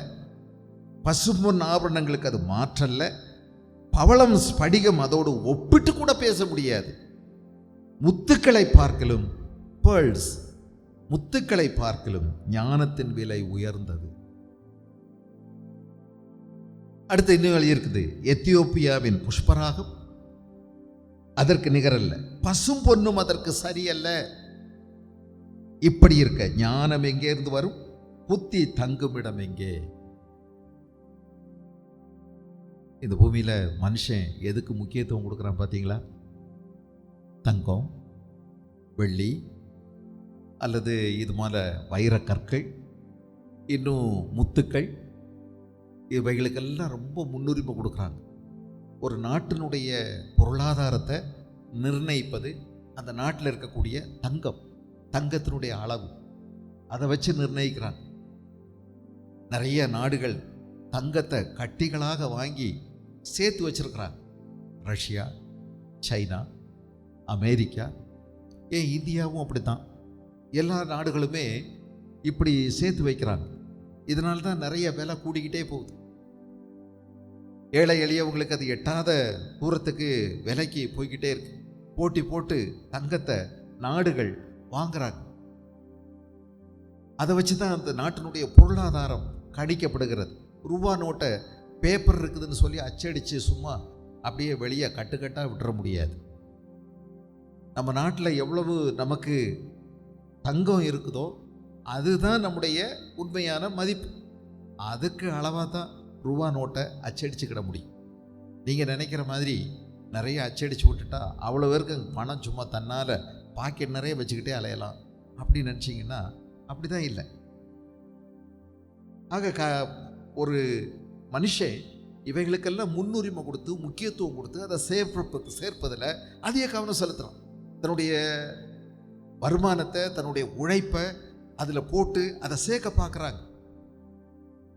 பசும்பொன் ஆபரணங்களுக்கு அது மாற்றல்ல. பவளம் ஸ்படிகம் அதோடு ஒப்பிட்டு கூட பேச முடியாது. முத்துக்களை பார்க்கலும், பேர்ல்ஸ், முத்துக்களை பார்க்கலும் ஞானத்தின் விலை உயர்ந்தது. அடுத்து இன்னும் எழுதியிருக்குது, எத்தியோப்பியாவின் புஷ்பராகம் அதற்கு நிகரல்ல, பசும் பொன்னும் அதற்கு சரியல்ல. இப்படி இருக்க ஞானம் எங்கே இருந்து வரும்? புத்தி தங்கும் இடம் எங்கே? இந்த பூமியில மனுஷன் எதுக்கு முக்கியத்துவம் கொடுக்குறான் பார்த்தீங்களா? தங்கம், வெள்ளி, அல்லது இது போல வைரக்கற்கள், இன்னும் முத்துக்கள், இவைகளுக்கெல்லாம் ரொம்ப முன்னுரிமை கொடுக்குறாங்க. ஒரு நாட்டினுடைய பொருளாதாரத்தை நிர்ணயிப்பது அந்த நாட்டில் இருக்கக்கூடிய தங்கம், தங்கத்தினுடைய அளவு, அதை வச்சு நிர்ணயிக்கிறாங்க. நிறைய நாடுகள் தங்கத்தை கட்டிகளாக வாங்கி சேர்த்து வச்சிருக்கிறாங்க. ரஷ்யா, சைனா, அமெரிக்கா, ஏன் இந்தியாவும் அப்படித்தான். எல்லா நாடுகளுமே இப்படி சேர்த்து வைக்கிறாங்க. இதனால தான் நிறைய விலை கூடிக்கிட்டே போகுது. ஏழை எளியவங்களுக்கு அது எட்டாத தூரத்துக்கு விலைக்கு போய்கிட்டே இருக்கு. போட்டி போட்டு தங்கத்தை நாடுகள் வாங்குறாங்க. அதை வச்சு தான் அந்த நாட்டினுடைய பொருளாதாரம் கணிக்கப்படுகிறது. ரூபா நோட்டை பேப்பர் இருக்குதுன்னு சொல்லி அச்சடித்து சும்மா அப்படியே வெளியே கட்டுக்கட்டாக விட்டுற முடியாது. நம்ம நாட்டில் எவ்வளவு நமக்கு தங்கம் இருக்குதோ அதுதான் நம்முடைய உண்மையான மதிப்பு. அதுக்கு அளவாக தான் ரூபா நோட்டை அச்சடிச்சுக்கிட முடியும். நீங்கள் நினைக்கிற மாதிரி நிறைய அச்சடித்து விட்டுட்டா அவ்வளோ பேருக்கு பணம் சும்மா தன்னால் பாக்கெட் நிறைய வச்சுக்கிட்டே அலையலாம் அப்படின்னு நினச்சிங்கன்னா அப்படி தான் இல்லை. ஆக ஒரு மனுஷன் இவைகளுக்கெல்லாம் முன்னுரிமை கொடுத்து முக்கியத்துவம் கொடுத்து அதை சேர்ப்பதில் அதிக கவனம் செலுத்துகிறான். தன்னுடைய வருமானத்தை, தன்னுடைய உழைப்பை அதில் போட்டு அதை சேர்க்க பார்க்குறாங்க.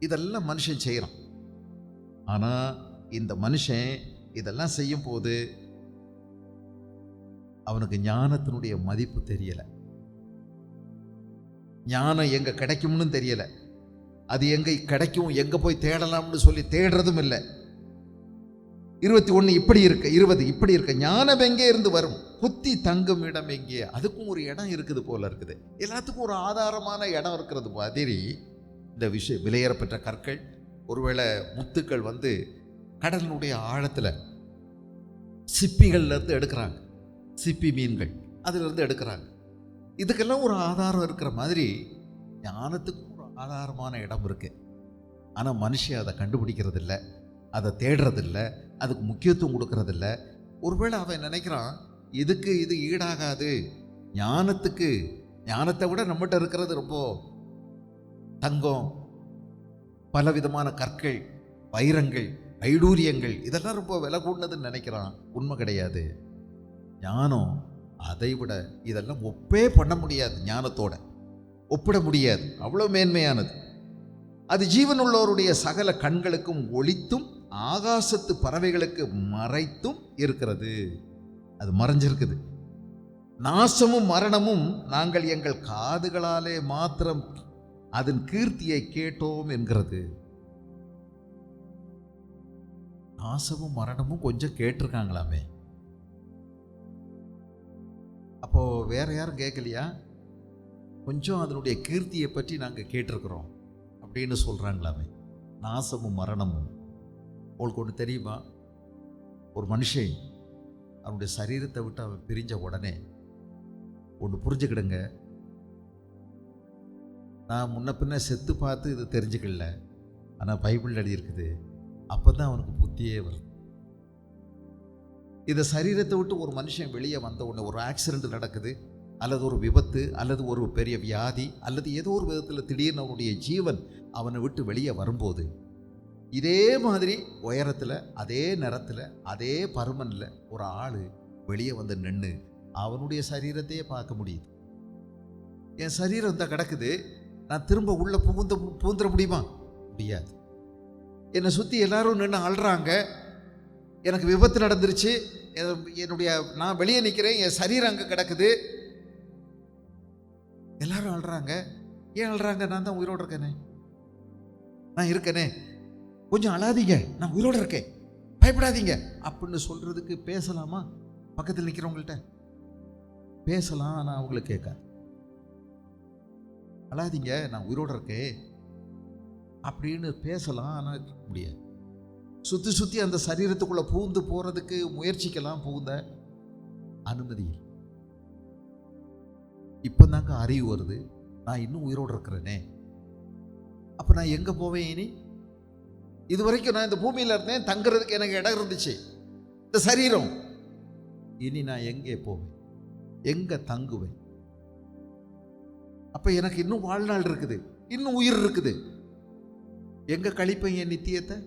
இதெல்லாம் மனுஷன் செய்கிறான். ஆனால் இந்த மனுஷன் இதெல்லாம் செய்யும் போது அவனுக்கு ஞானத்தினுடைய மதிப்பு தெரியலை. ஞானம் எங்கே கிடைக்கும்னு தெரியலை. அது எங்கே கிடைக்கும், எங்கே போய் தேடலாம்னு சொல்லி தேடுறதும் இல்லை. 21 இப்படி இருக்க, 20 இப்படி இருக்க ஞானம் எங்கே இருந்து வரும்? புத்தி தங்கும் இடம் எங்கே? அதுக்கும் ஒரு இடம் இருக்குது போல இருக்குது. எல்லாத்துக்கும் ஒரு ஆதாரமான இடம் இருக்கிறது மாதிரி இந்த விஷயம். விலையேறப்பெற்ற கற்கள், ஒருவேளை முத்துக்கள் வந்து கடலினுடைய ஆழத்தில் சிப்பிகள்லேருந்து எடுக்கிறாங்க. சிப்பி மீன்கள் அதிலிருந்து எடுக்கிறாங்க. இதுக்கெல்லாம் ஒரு ஆதாரம் இருக்கிற மாதிரி ஞானத்துக்கும் ஒரு ஆதாரமான இடம் இருக்கு. ஆனால் மனுஷன் அதை கண்டுபிடிக்கிறது இல்லை, அதை தேடுறதில்லை, அதுக்கு முக்கியத்துவம் கொடுக்கறதில்ல. ஒருவேளை அவன் நினைக்கிறான் இதுக்கு இது ஈடாகாது, ஞானத்துக்கு, ஞானத்தை விட நம்மகிட்ட இருக்கிறது ரொம்ப தங்கம், பலவிதமான கற்கள், வைரங்கள், வைடூரியங்கள், இதெல்லாம் ரொம்ப விலை கூடதுன்னு நினைக்கிறான். உண்மை கிடையாது. ஞானம் அதை விட இதெல்லாம் ஒப்பே பண்ண முடியாது, ஞானத்தோட ஒப்பிட முடியாது. அவ்வளோ மேன்மையானது. அது ஜீவனுள்ளவருடைய சகல கண்களுக்கும் ஒளித்தும் ஆகாசத்து பறவைகளுக்கு மறைத்தும் இருக்கிறது. அது மறைஞ்சிருக்குது. நாசமும் மரணமும் நாங்கள் எங்கள் காதுகளாலே மாத்திரம் அதன் கீர்த்தியை கேட்டோம் என்கிறது. நாசமும் மரணமும் கொஞ்சம் கேட்டிருக்காங்களாமே. அப்போ வேற யாரும் கேட்கலையா? கொஞ்சம் அதனுடைய கீர்த்தியை பற்றி நாங்கள் கேட்டிருக்கிறோம் அப்படின்னு சொல்றாங்களாமே. நாசமும் மரணமும் உங்களுக்கு ஒன்று தெரியுமா? ஒரு மனுஷன் அவனுடைய சரீரத்தை விட்டு அவன் பிரிஞ்ச உடனே ஒன்று புரிஞ்சுக்கிடுங்க. நான் முன்ன பின்ன செத்து பார்த்து இது தெரிஞ்சுக்கல, ஆனால் பைபிள் எழுதியிருக்குது. அப்போ தான் அவனுக்கு புத்தியே வருது. இதை சரீரத்தை விட்டு ஒரு மனுஷன் வெளியே வந்த உடனே ஒரு ஆக்சிடென்ட் நடக்குது, அல்லது ஒரு விபத்து, அல்லது ஒரு பெரிய வியாதி, அல்லது ஏதோ ஒரு விதத்தில் திடீர்னு அவனுடைய ஜீவன் அவனை விட்டு வெளியே வரும்போது இதே மாதிரி உயரத்தில், அதே நிறத்தில், அதே பருமனில் ஒரு ஆள் வெளியே வந்து நின்று அவனுடைய சரீரத்தையே பார்க்க முடியுது. என் சரீரம் தான் கிடக்குது, நான் திரும்ப உள்ள பூந்துட முடியுமா? முடியாது. என்னை சுற்றி எல்லாரும் நின்று அழுறாங்க, எனக்கு விபத்து நடந்துருச்சு, என்னுடைய நான் வெளியே நிற்கிறேன், என் சரீரம் அங்கே கிடக்குது, எல்லாரும் அழுறாங்க. ஏன் அழுறாங்க? நான் தான் உயிரோடு இருக்கேனே, நான் இருக்கனே. கொஞ்சம் அழாதீங்க, நான் உயிரோட இருக்கேன், பயப்படாதீங்க அப்படின்னு சொல்றதுக்கு பேசலாமா? பக்கத்தில் நிற்கிறவங்கள்ட்ட பேசலாம், ஆனால் அவங்களுக்கு கேட்காது. அழாதீங்க, நான் உயிரோட இருக்கேன் அப்படின்னு பேசலாம், ஆனால் முடியாது. சுற்றி சுற்றி அந்த சரீரத்துக்குள்ள பூந்து போறதுக்கு முயற்சிக்கலாம், பூந்த அனுமதி இல்லை. இப்போதாங்க அறிவு வருது, நான் இன்னும் உயிரோடு இருக்கிறேனே, அப்போ நான் எங்கே போவேன் இனி? இது வரைக்கும் நான் இந்த பூமியில் இருந்தேன், தங்குறதுக்கு எனக்கு இடம் இருந்துச்சு, இந்த சரீரம். இனி நான் எங்கே போவேன், எங்கே தங்குவேன்? அப்போ எனக்கு இன்னும் வாழ்நாள் இருக்குது, இன்னும் உயிர் இருக்குது, எங்கே கழிப்பேன் என் நித்தியத்தை?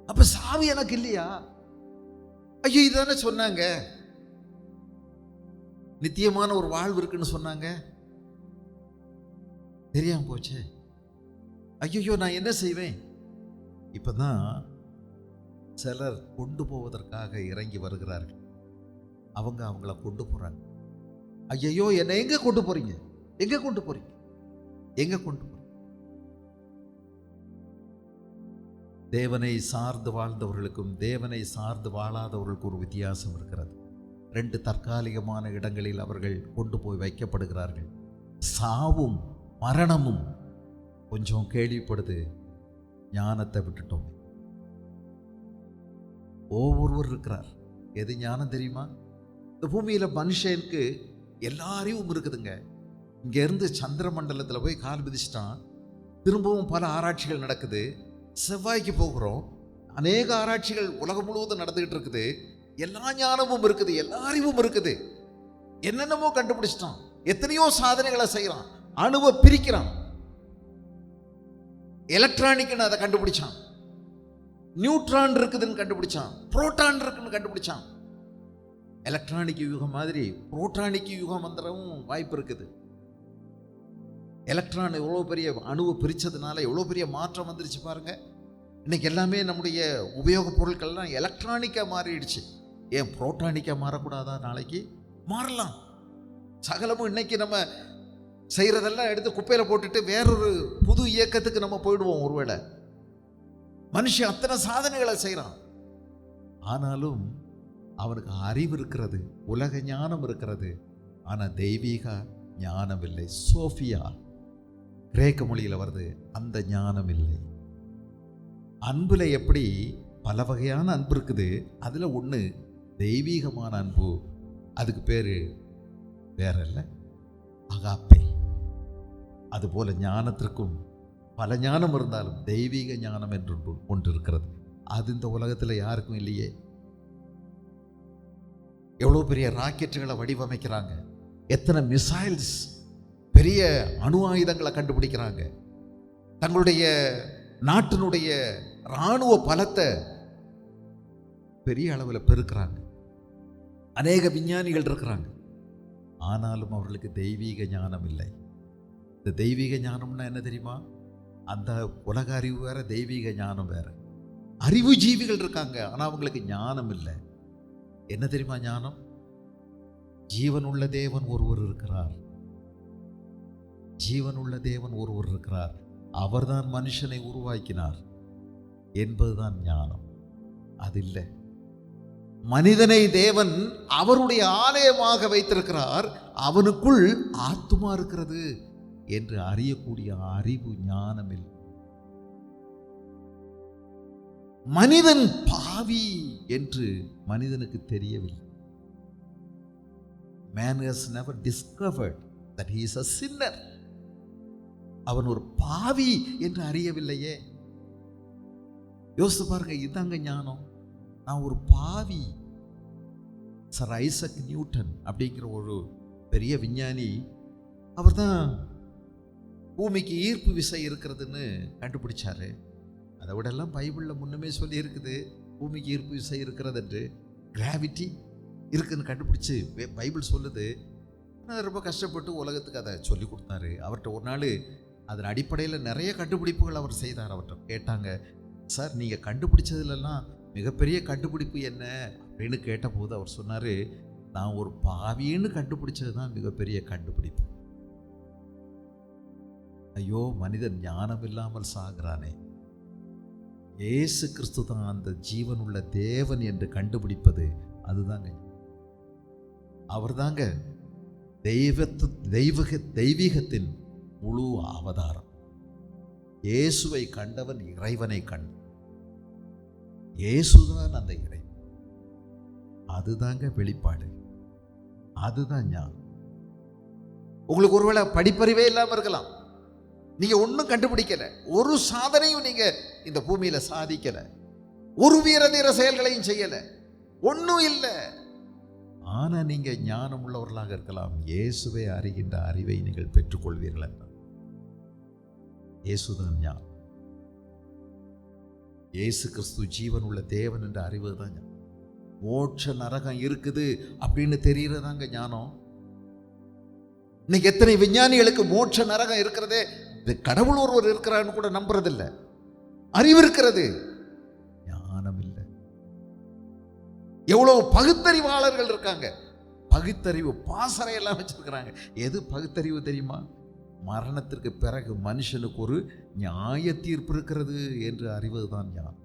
அப்போ சாவி எனக்கு இல்லையா? ஐயோ, இதுதானே சொன்னாங்க, நித்தியமான ஒரு வாழ்வு இருக்குன்னு சொன்னாங்க, தெரியாம போச்சு. ஐயோ, நான் என்ன செய்வேன்? இப்பதான் சிலர் கொண்டு போவதற்காக இறங்கி வருகிறார்கள். அவங்கள கொண்டு போறாங்க. ஐயோ, என்னை எங்க கொண்டு போறீங்க, எங்க கொண்டு போறீங்க, எங்க கொண்டு போறீங்க? தேவனை சார்ந்து வாழ்ந்தவர்களுக்கும் தேவனை சார்ந்து வாழாதவர்களுக்கும் ஒரு வித்தியாசம் இருக்கிறது. 2 தற்காலிகமான இடங்களில் அவர்கள் கொண்டு போய் வைக்கப்படுகிறார்கள். சாவும் மரணமும் கொஞ்சம் கேள்விப்படுது, ஞானத்தை விட்டுட்டோம். ஒவ்வொருவர் இருக்கிறார். எது ஞானம் தெரியுமா? இந்த பூமியில மனுஷனுக்கு எல்லா அறிவும் இருக்குதுங்க. இங்க இருந்து சந்திர மண்டலத்தில் போய் கால் மிதிச்சிட்டான், திரும்பவும் பல ஆராய்ச்சிகள் நடக்குது. செவ்வாய்க்கு போகிறோம், அநேக ஆராய்ச்சிகள் உலகம் முழுவதும் நடந்துகிட்டு இருக்குது. எல்லா ஞானமும் இருக்குது, எல்லா அறிவும் இருக்குது. என்னென்னமோ கண்டுபிடிச்சிட்டான், எத்தனையோ சாதனைகளை செய்யறான், அணுவை பிரிக்கிறான், எலக்ட்ரானிக்னு அதை கண்டுபிடிச்சான், நியூட்ரான் இருக்குதுன்னு கண்டுபிடிச்சான், புரோட்டான் இருக்குன்னு கண்டுபிடிச்சான். எலக்ட்ரானிக் யுகம் மாதிரி புரோட்டானிக் யுகம் வந்துடவும் வாய்ப்பு இருக்குது. எலக்ட்ரான் எவ்வளோ பெரிய அணுவை பிரித்ததுனால எவ்வளோ பெரிய மாற்றம் வந்துருச்சு பாருங்க. இன்னைக்கு எல்லாமே நம்முடைய உபயோகப் பொருட்கள்லாம் எலக்ட்ரானிக்காக மாறிடுச்சு. ஏன் புரோட்டானிக்காக மாறக்கூடாதா? நாளைக்கு மாறலாம். சகலமும் இன்னைக்கு நம்ம செய்கிறதெல்லாம் எடுத்து குப்பையில் போட்டுட்டு வேறொரு புது இயக்கத்துக்கு நம்ம போயிடுவோம். ஒருவேளை மனுஷன் அத்தனை சாதனைகளை செய்கிறான், ஆனாலும் அவனுக்கு அறிவு இருக்கிறது, உலக ஞானம் இருக்கிறது, ஆனால் தெய்வீக ஞானம் இல்லை. சோஃபியா கிரேக்க மொழியில் வருது, அந்த ஞானம் இல்லை. அன்புல எப்படி பல வகையான அன்பு இருக்குது, அதில் ஒன்று தெய்வீகமான அன்பு, அதுக்கு பேர் வேற இல்லை, அகாப்பே. அதுபோல ஞானத்திற்கும் பல ஞானம் இருந்தாலும் தெய்வீக ஞானம் என்று ஒன்று இருக்கிறது. அது இந்த உலகத்தில் யாருக்கும் இல்லையே. எவ்வளோ பெரிய ராக்கெட்டுகளை வடிவமைக்கிறாங்க, எத்தனை மிசைல்ஸ், பெரிய அணு ஆயுதங்களை கண்டுபிடிக்கிறாங்க, தங்களுடைய நாட்டினுடைய இராணுவ பலத்தை பெரிய அளவில் பெருக்கிறாங்க, அநேக விஞ்ஞானிகள் இருக்கிறாங்க. ஆனாலும் அவர்களுக்கு தெய்வீக ஞானம் இல்லை. இந்த தெய்வீக ஞானம்னா என்ன தெரியுமா? அந்த உலக அறிவு வேற, தெய்வீக ஞானம் வேற. அறிவு ஜீவிகள் இருக்காங்க, ஆனால் அவங்களுக்கு ஞானம் இல்லை. என்ன தெரியுமா ஞானம்? ஜீவனுள்ள தேவன் ஒருவர் இருக்கிறார், ஜீவனுள்ள தேவன் ஒருவர் இருக்கிறார், அவர்தான் மனுஷனை உருவாக்கினார் என்பதுதான் ஞானம். அது இல்லை. மனிதனை தேவன் அவருடைய ஆலயமாக வைத்திருக்கிறார், அவனுக்குள் ஆத்துமா இருக்கிறது என்று அறியக்கூடிய அறிவு ஞானம் இல்லை. மனிதன் பாவி என்று மனிதனுக்கு தெரியவில்லை. Man has never discovered that he is a sinner. அவன் ஒரு பாவி என்று அறியவில்லையே. யோசித்து பாருங்க, இதாங்க ஞானம். நான் ஒரு பாவி. சர் ஐசக் நியூட்டன் அப்படிங்கிற ஒரு பெரிய விஞ்ஞானி, அவர் தான் பூமிக்கு ஈர்ப்பு விசை இருக்கிறதுன்னு கண்டுபிடிச்சாரு. அதை விடலாம் பைபிளில் முன்னமே சொல்லி இருக்குது, பூமிக்கு ஈர்ப்பு விசை இருக்கிறது என்று, கிராவிட்டி இருக்குதுன்னு கண்டுபிடிச்சு பைபிள் சொல்லுது. ரொம்ப கஷ்டப்பட்டு உலகத்துக்கு அதை சொல்லி கொடுத்தாரு. அவர்கிட்ட ஒரு நாள் அதன் அடிப்படையில் நிறைய கண்டுபிடிப்புகள் அவர் செய்தார். அவர்கிட்ட கேட்டாங்க, சார் நீங்கள் கண்டுபிடிச்சதுலலாம் மிகப்பெரிய கண்டுபிடிப்பு என்ன அப்படின்னு கேட்டபோது அவர் சொன்னார், நான் ஒரு பாவின்னு கண்டுபிடிச்சது தான் மிகப்பெரிய கண்டுபிடிப்பு. ஐயோ, மனிதன் ஞானம் இல்லாமல் சாகிறானே. இயேசு கிறிஸ்து தான் அந்த ஜீவனுள்ள தேவன் என்று கண்டுபிடிப்பது அதுதாங்க. அவர் தாங்க தெய்வீகத்தின் முழு அவதாரம். இயேசுவை கண்டவன் இறைவனை கண்ட இயேசுதான் அந்த இறைவன். அதுதாங்க வெளிப்பாடு, அதுதான் ஞானம். உங்களுக்கு ஒருவேளை படிப்பறிவே இல்லாமல் இருக்கலாம், நீங்க ஒன்றும் கண்டுபிடிக்கல, ஒரு சாதனையும் நீங்க இந்த பூமியில சாதிக்கல, ஒரு வீரதீர செயல்களையும் செய்யல, ஒன்றும் இல்லை. ஆனா நீங்க ஞானம் உள்ளவர்களாக இருக்கலாம். இயேசுவை அறிகின்ற அறிவை நீங்கள் பெற்றுக்கொள்வீர்கள் என்றால் இயேசுதான் ஞானம். இயேசு கிறிஸ்து ஜீவன் உள்ள தேவன் என்ற அறிவு தான் ஞானம். மோட்ச நரகம் இருக்குது அப்படின்னு தெரியறதாங்க ஞானம். இன்னைக்கு எத்தனை விஞ்ஞானிகளுக்கு மோட்ச நரகம் இருக்கிறதே, கடவுள் ஒருவர் இருக்கிறான்னு கூட நம்புறதில்லை. அறிவு இருக்கிறது, ஞானம் இல்லை. எவ்வளவு பகுத்தறிவாளர்கள் இருக்காங்க, பகுத்தறிவு பாசறை எல்லாம் வச்சிருக்கிறாங்க. எது பகுத்தறிவு தெரியுமா? மரணத்திற்கு பிறகு மனுஷனுக்கு ஒரு நியாய தீர்ப்பு இருக்கிறது என்று அறிவதுதான் ஞானம்.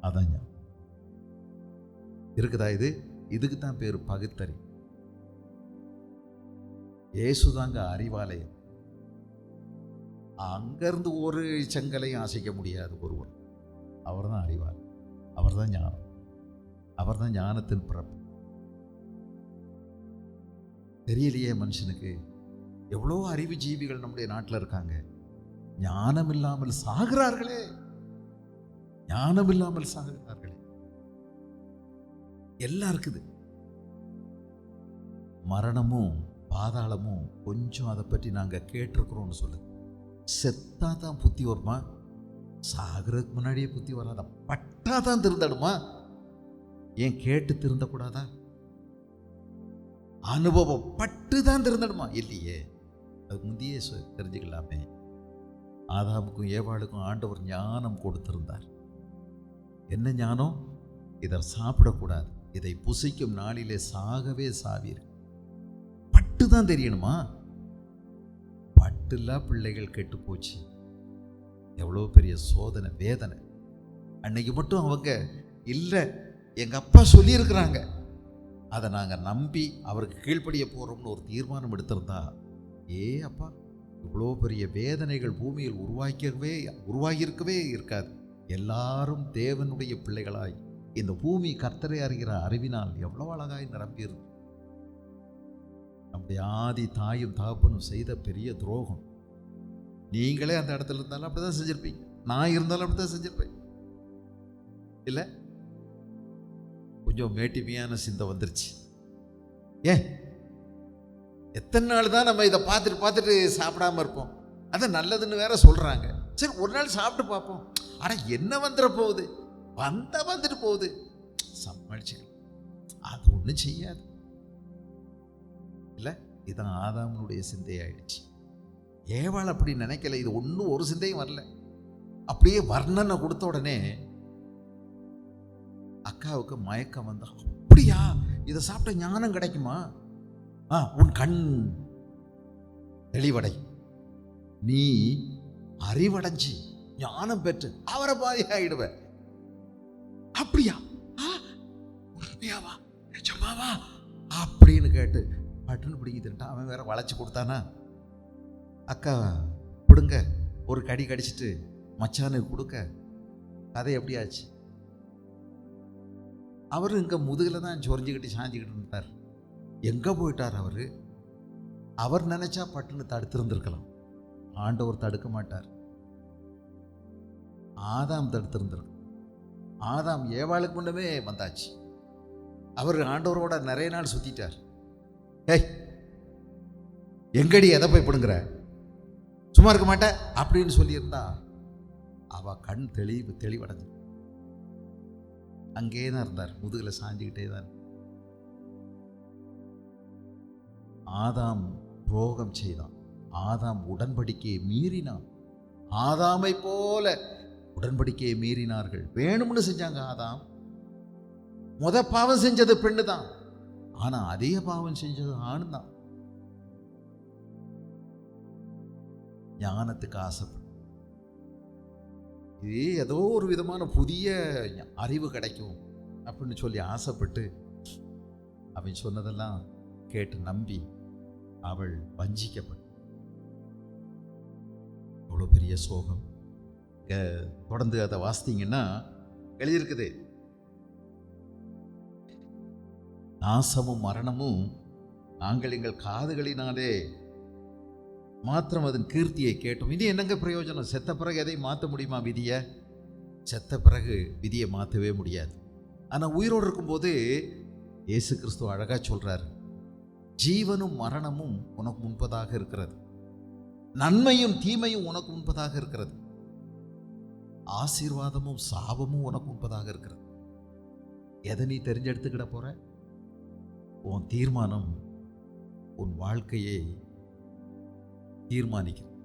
அதான் ஞானம். இருக்குதா? இதுக்கு தான் பேரு பகுத்தறிவு. இயேசுதாங்க அறிவாலயம். அங்கிருந்து ஒரு செங்கலையும் அசைக்க முடியாது ஒருவர். அவர் தான் அறிவாலயம், அவர் தான் ஞானம், அவர் தான் ஞானத்தின் பிறப்பு. தெரியலையே மனுஷனுக்கு. எவ்வளோ அறிவு ஜீவிகள் நம்முடைய நாட்டில் இருக்காங்க, ஞானம் இல்லாமல் சாகிறார்களே, ஞானம் இல்லாமல் சாகிறார்களே. எல்லாம் இருக்குது. மரணமும் பாதாளமும் கொஞ்சம் அதை பற்றி நாங்கள் கேட்டிருக்கிறோம்னு சொல்லுது. செத்தா தான் புத்தி வருமா? சாகிறதுக்கு முன்னாடியே புத்தி வராதா? பட்டா தான் திருந்தடுமா? ஏன் கேட்டு திருந்தக்கூடாதா? அனுபவம் பட்டு தான் திருந்தடுமா? இல்லையே, அது முந்தையே தெரிஞ்சுக்கலாமே. ஆதாமுக்கும் ஏவாளுக்கும் ஆண்டவர் ஞானம் கொடுத்திருந்தார். என்ன ஞானம்? இதை சாப்பிடக்கூடாது, இதை புசிக்கும் நாளிலே சாகவே சாவீர். பட்டு தான் தெரியணுமா? பட்டுலா பிள்ளைகள் கெட்டு போச்சு. எவ்வளோ பெரிய சோதனை, வேதனை. அன்னைக்கு மட்டும் அவங்க இல்லை, எங்கள் அப்பா சொல்லியிருக்கிறாங்க, அதை நாங்கள் நம்பி அவருக்கு கீழ்ப்படிய போகிறோம்னு ஒரு தீர்மானம் எடுத்திருந்தா, அப்பா இவ்வளோ பெரிய வேதனைகள் பூமியில் உருவாகியிருக்கவே இருக்காது. எல்லாரும் தேவனுடைய பிள்ளைகளாய் இந்த பூமி கர்த்தரை அறிகிற அறிவினால் எவ்வளோ அழகாய் நிரம்பியிருக்கு. நம்முடைய ஆதி தாயும் தகப்பனும் செய்த பெரிய துரோகம். நீங்களே அந்த இடத்துல இருந்தாலும் அப்படிதான் செஞ்சிருப்பீங்க, நான் இருந்தாலும் அப்படிதான் செஞ்சிருப்பேன். இல்லை, கொஞ்சம் மேட்டிமையான சிந்தை வந்துருச்சு. எத்தனை நாள் தான் நம்ம இதை பார்த்துட்டு சாப்பிடாம இருப்போம்? அது நல்லதுன்னு வேற சொல்றாங்க. சரி, ஒரு நாள் சாப்பிட்டு பார்ப்போம். ஆனா என்ன வந்துட போகுது? வந்துட்டு போகுது, சமாளிச்சுக்கலாம், அது ஒன்றும் செய்யாது. இல்லை, இதுதான் ஆதாமுடைய சிந்தையாயிடுச்சு. ஏவாள் அப்படி நினைக்கல. இது ஒன்றும் ஒரு சிந்தையும் வரல. அப்படியே வர்ணனை கொடுத்த உடனே அக்காவுக்கு மயக்கம் வந்தா, அப்படியா, இதை சாப்பிட்ட ஞானம் கிடைக்குமா? உன் கண் தெளிவடை, நீ அறிவடைஞ்சி ஞானம் பெற்று அவரை பாதி ஆயிடுவ. அப்படியா? உண்மையாவா? நிஜமாவா? அப்படின்னு கேட்டு பட்டுன்னு பிடிக்குதுன்ட்டா. அவன் வேற வளைச்சு கொடுத்தானா, அக்கா கொடுங்க, ஒரு கடி கடிச்சிட்டு மச்சானுக்கு கொடுக்க. கதை எப்படியாச்சு? அவரு இங்க முதுகில் தான் சொரிஞ்சுக்கிட்டு சாஞ்சிக்கிட்டு இருந்தார். எங்க போயிட்டார் அவரு? அவர் நினைச்சா பட்டுன்னு தடுத்திருந்திருக்கலாம். ஆண்டவர் தடுக்க மாட்டார். ஆதாம் தடுத்திருந்திருக்கும். ஆதாம் ஏவாளுக்கு முன்னமே வந்தாச்சு. அவர் ஆண்டவரோட நிறைய நாள் சுத்திட்டார். எங்கடி எதை போய் பிடுங்குற, சும்மா இருக்க மாட்டேன் அப்படின்னு சொல்லியிருந்தா அவ கண் தெளிவடைஞ்சு அங்கே தான் இருந்தார், முதுகில் சாஞ்சிக்கிட்டே தான். ஆதாம் துரோகம் செய்தான். ஆதாம் உடன்படிக்கையை மீறினான். ஆதாமை போல உடன்படிக்கையை மீறினார்கள். வேணும்னு செஞ்சாங்க. ஆதாம் பாவம் செஞ்சது பெண்ணு தான், ஆனா அதே பாவம் செஞ்சது ஆண் தான். ஞானத்துக்கு ஆசைப்படும். இது ஏதோ ஒரு விதமான புதிய அறிவு கிடைக்கும் அப்படின்னு சொல்லி ஆசைப்பட்டு அவன் சொன்னதெல்லாம் கேட்டு நம்பி அவள் வஞ்சிக்கப்பட்ட அவ்வளோ பெரிய சோகம். தொடர்ந்து அதை வாசித்தீங்கன்னா எழுதியிருக்குது, நாசமும் மரணமும் நாங்கள் எங்கள் காதுகளினாலே மாத்திரம் அதன் கீர்த்தியை கேட்டோம். இது என்னங்க பிரயோஜனம்? செத்த பிறகு எதை மாற்ற முடியுமா? விதியை செத்த பிறகு விதியை மாற்றவே முடியாது. ஆனால் உயிரோடு இருக்கும்போது இயேசு கிறிஸ்து அழகாக சொல்கிறார், ஜீவனும் மரணமும் உனக்கு முன்பதாக இருக்கிறது, நன்மையும் தீமையும் உனக்கு முன்பதாக இருக்கிறது, ஆசீர்வாதமும் சாபமும் உனக்கு முன்பதாக இருக்கிறது. எதை நீ தெரிஞ்செடுத்துக்கிட போற? உன் தீர்மானம் உன் வாழ்க்கையை தீர்மானிக்கிறது.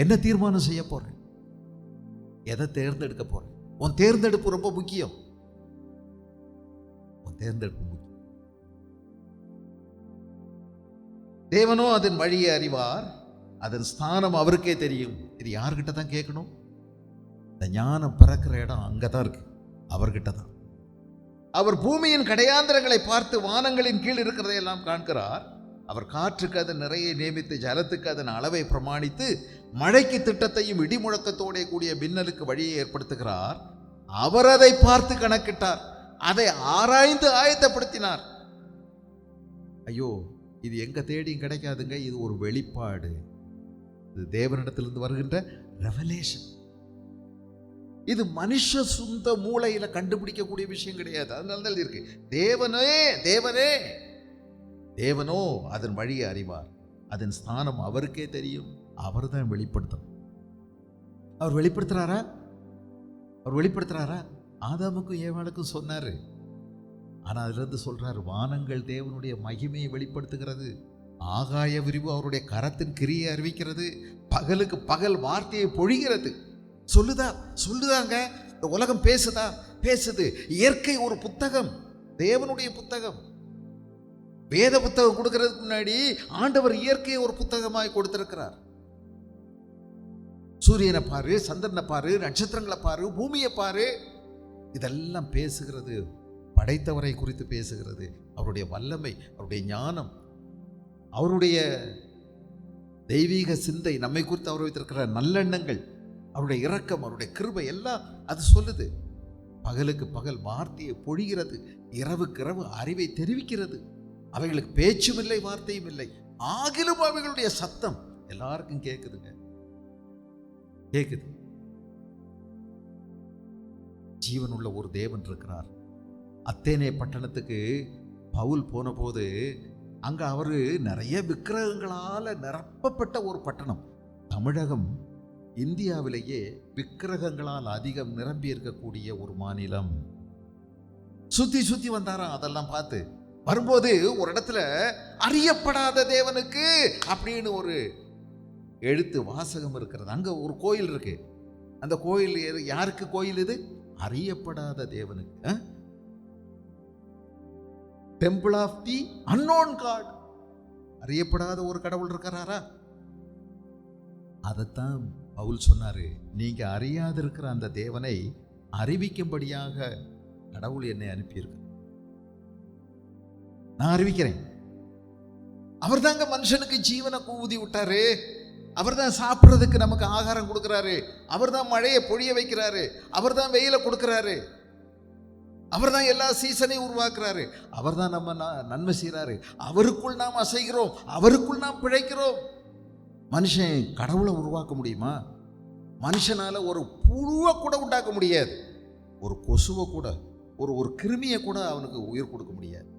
என்ன தீர்மானம் செய்ய போற? எதை தேர்ந்தெடுக்க போற? உன் தேர்ந்தெடுப்பு ரொம்ப முக்கியம். உன் தேர்ந்தெடுப்பு முக்கியம். தேவனோ அதன் வழியை அறிவார், அதன் ஸ்தானம் அவருக்கே தெரியும். இது யார்கிட்ட தான் கேட்கணும்? இந்த ஞானம் பிறக்கிற இடம் அங்கதான் இருக்கு, அவர்கிட்ட தான். அவர் பூமியின் கடையாந்திரங்களை பார்த்து வானங்களின் கீழ் இருக்கிறதையெல்லாம் காண்கிறார். அவர் காற்றுக்கு அதன் நிறைய நியமித்து, ஜலத்துக்கு அதன் அளவை பிரமாணித்து, மழைக்கு திட்டத்தையும் இடி முழக்கத்தோட கூடிய மின்னலுக்கு வழியை ஏற்படுத்துகிறார். அவர் அதை பார்த்து கணக்கிட்டார், அதை ஆராய்ந்து ஆயத்தப்படுத்தினார். ஐயோ, இது எங்க தேடியும் கிடைக்காதுங்க. இது ஒரு வெளிப்பாடு, இது தேவனிடத்திலிருந்து வருகின்ற ரெவலேஷன். இது மனுஷ சொந்த மூளையில கண்டுபிடிக்கக்கூடிய விஷயம் கிடையாது. அதனால தான் இருக்கு, தேவனே தேவனே தேவனோ அதன் வழியை அறிவார், அதன் ஸ்தானம் அவருக்கே தெரியும். அவர் தான் வெளிப்படுத்தணும். அவர் வெளிப்படுத்துறாரா? அவர் வெளிப்படுத்துறாரா? ஆதாமுக்கும் ஏவாளுக்கும் சொன்னாரு. ஆனா அதுல இருந்து சொல்றாரு, வானங்கள் தேவனுடைய மகிமையை வெளிப்படுத்துகிறது, ஆகாய விரிவு அவருடைய கரத்தின் கிரியை அறிவிக்கிறது, பகலுக்கு பகல் வார்த்தையை பொழிகிறது. சொல்லுதாங்க. இந்த உலகம் பேசுது. இயற்கை ஒரு புத்தகம், தேவனுடைய புத்தகம். வேத புத்தகம் கொடுக்கிறதுக்கு முன்னாடி ஆண்டவர் இயற்கையை ஒரு புத்தகமாய் கொடுத்திருக்கிறார். சூரியனை பாரு, சந்திரனை பாரு, நட்சத்திரங்களை பாரு, பூமியை பாரு. இதெல்லாம் பேசுகிறது, படைத்தவரை குறித்து பேசுகிறது. அவருடைய வல்லமை, அவருடைய ஞானம், அவருடைய தெய்வீக சிந்தை, நம்மை குறித்து அவர் வைத்திருக்கிற நல்லெண்ணங்கள், அவருடைய இரக்கம், அவருடைய கிருபை எல்லாம் அது சொல்லுது. பகலுக்கு பகல் வார்த்தையை பொழிகிறது, இரவுக்கு இரவு அறிவை தெரிவிக்கிறது. அவைகளுக்கு பேச்சும் இல்லை, வார்த்தையும் இல்லை, ஆகிலும் அவைகளுடைய சத்தம் எல்லாருக்கும் கேட்குதுங்க, கேட்குது. ஜீவனுள்ள ஒரு தேவன் இருக்கிறார். அத்தேனே பட்டணத்துக்கு பவுல் போன போது அங்க அவரு நிறைய விக்கிரகங்களால நிரப்பப்பட்ட ஒரு பட்டணம். தமிழகம் இந்தியாவிலேயே விக்கிரகங்களால் அதிகம் நிரம்பி இருக்கக்கூடிய ஒரு மாநிலம். சுத்தி வந்தாராம். அதெல்லாம் பார்த்து வரும்போது ஒரு இடத்துல அறியப்படாத தேவனுக்கு அப்படின்னு ஒரு எழுத்து வாசகம் இருக்கிறது. அங்க ஒரு கோயில் இருக்கு. அந்த கோயில் யாருக்கு கோயில்? இது அறியப்படாத தேவனுக்கு. Temple of the unknown god. அறியப்படாத ஒரு கடவுள் இருக்கிறாரா? அதைத்தான் பவுல் சொன்னாரு, நீங்க அறியாது இருக்கிற அந்த தேவனை அறிவிக்கும்படியாக கடவுள் என்னை அனுப்பியிருக்கு. நான் அறிவிக்கிறேன். அவர் தாங்க மனுஷனுக்கு ஜீவனை ஊதி விட்டாரு. அவர் தான் சாப்பிட்றதுக்கு நமக்கு ஆகாரம் கொடுக்கிறாரு. அவர் தான் மழையை பொழிய வைக்கிறாரு. அவர் தான் வெயில கொடுக்கிறாரு. அவர் தான் எல்லா சீசனையும் உருவாக்குறாரு. அவர் தான் நம்ம நன்மை செய்கிறாரு. அவருக்குள் நாம் அசைகிறோம், அவருக்குள் நாம் பிழைக்கிறோம். மனுஷன் கடவுளை உருவாக்க முடியுமா? மனுஷனால ஒரு புழுவை கூட உண்டாக்க முடியாது. ஒரு கொசுவை கூட, ஒரு கிருமியை கூட அவனுக்கு உயிர் கொடுக்க முடியாது.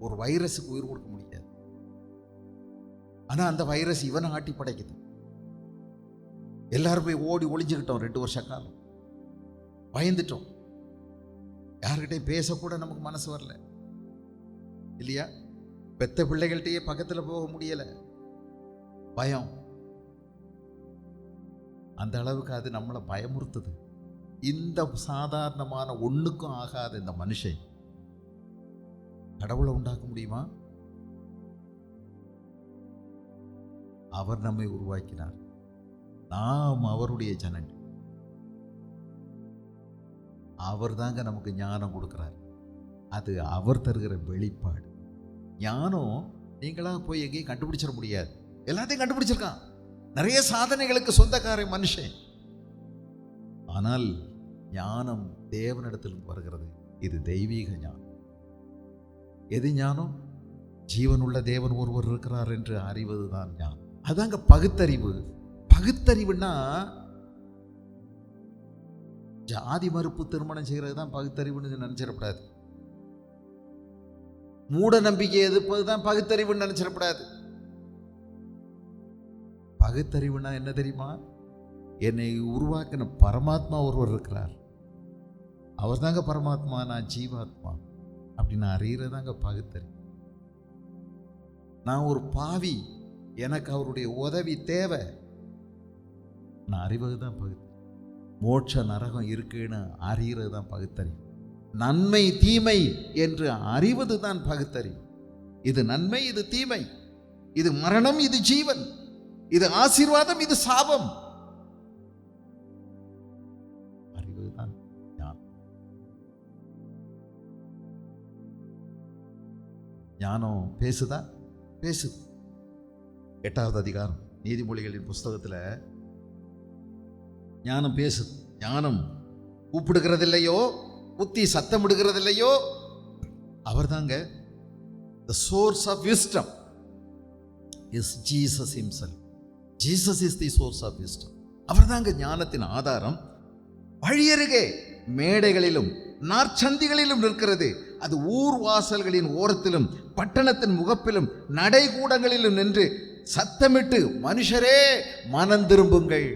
ஒரு வைரஸுக்கு உயிர் கொடுக்க முடியாது. ஆனா அந்த வைரஸ் இவனை ஆட்டி படைக்குது. எல்லாரும் போய் ஓடி ஒளிஞ்சுக்கிட்டோம் 2 வருஷ காலம். பயந்துட்டோம். யார்கிட்டையும் பேசக்கூட நமக்கு மனசு வரல இல்லையா? பெத்த பிள்ளைகள்கிட்டயே பக்கத்தில் போக முடியல, பயம். அந்த அளவுக்கு அது நம்மளை பயமுறுத்துது. இந்த சாதாரணமான ஒண்ணுக்கும் ஆகாத இந்த மனுஷன் கடவுளை உண்டாக்க முடியுமா? அவர் நம்மை உருவாக்கினார், நாம் அவருடைய ஜனங்கள். அவர் தாங்க நமக்கு ஞானம் கொடுக்குறார். அது அவர் தருகிற வெளிப்பாடு. ஞானம் நீங்களா போய் எங்கேயும் கண்டுபிடிச்சிட முடியாது. எல்லாத்தையும் கண்டுபிடிச்சிருக்கான். நிறைய சாதனைகளுக்கு சொந்தக்கார மனுஷன். ஆனால் ஞானம் தேவனிடத்திலிருந்து வருகிறது. இது தெய்வீக ஞானம். எது ஞானம்? ஜீவனுள்ள தேவன் ஒருவர் இருக்கிறார் என்று அறிவதுதான் ஞானம். அதாங்க பகுத்தறிவு. பகுத்தறிவுன்னா ஜாதி மறுப்பு திருமணம் செய்கிறது தான் பகுத்தறிவுன்னு நினைச்சிடக்கூடாது. மூட நம்பிக்கை எதிர்ப்பது தான் பகுத்தறிவுன்னு நினைச்சிடக்கூடாது. பகுத்தறிவுனா என்ன தெரியுமா? என்னை உருவாக்கின பரமாத்மா ஒருவர் இருக்கிறார், அவர் தாங்க பரமாத்மா, நான் ஜீவாத்மா அப்படின்னு அறியறதாங்க பகுத்தறிவு. நான் ஒரு பாவி, எனக்கு அவருடைய உதவி தேவை, நான் அறிவது தான் பகுத்தறிவு. மோட்ச நரகம் இருக்குன்னு அறிகிறது தான் பகுத்தறிவு. நன்மை தீமை என்று அறிவது தான் பகுத்தறிவு. இது நன்மை, இது தீமை, இது மரணம், இது ஜீவன், இது ஆசீர்வாதம், இது சாபம். அறிவதுதான் ஞானம். ஞானம் பேசுதா? பேசுது. 8வது அதிகாரம் நீதிமொழிகளின் புஸ்தகத்தில் ஞானம் பேசுது. ஞானம் கூப்பிடுகிறதில்லையோ, புத்தி சத்தமிடுகிறதில்லையோ, அவர் தாங்க. The source of wisdom is Jesus himself. Jesus is the source of wisdom. அவர் தாங்க ஞானத்தின் ஆதாரம். வழியருகே மேடைகளிலும் நாற்சந்திகளிலும் நிற்கிறது. அது ஊர் வாசல்களின் ஓரத்திலும் பட்டணத்தின் முகப்பிலும் நடைகூடங்களிலும் நின்று சத்தமிட்டு, மனுஷரே மனம் திரும்புங்கள்,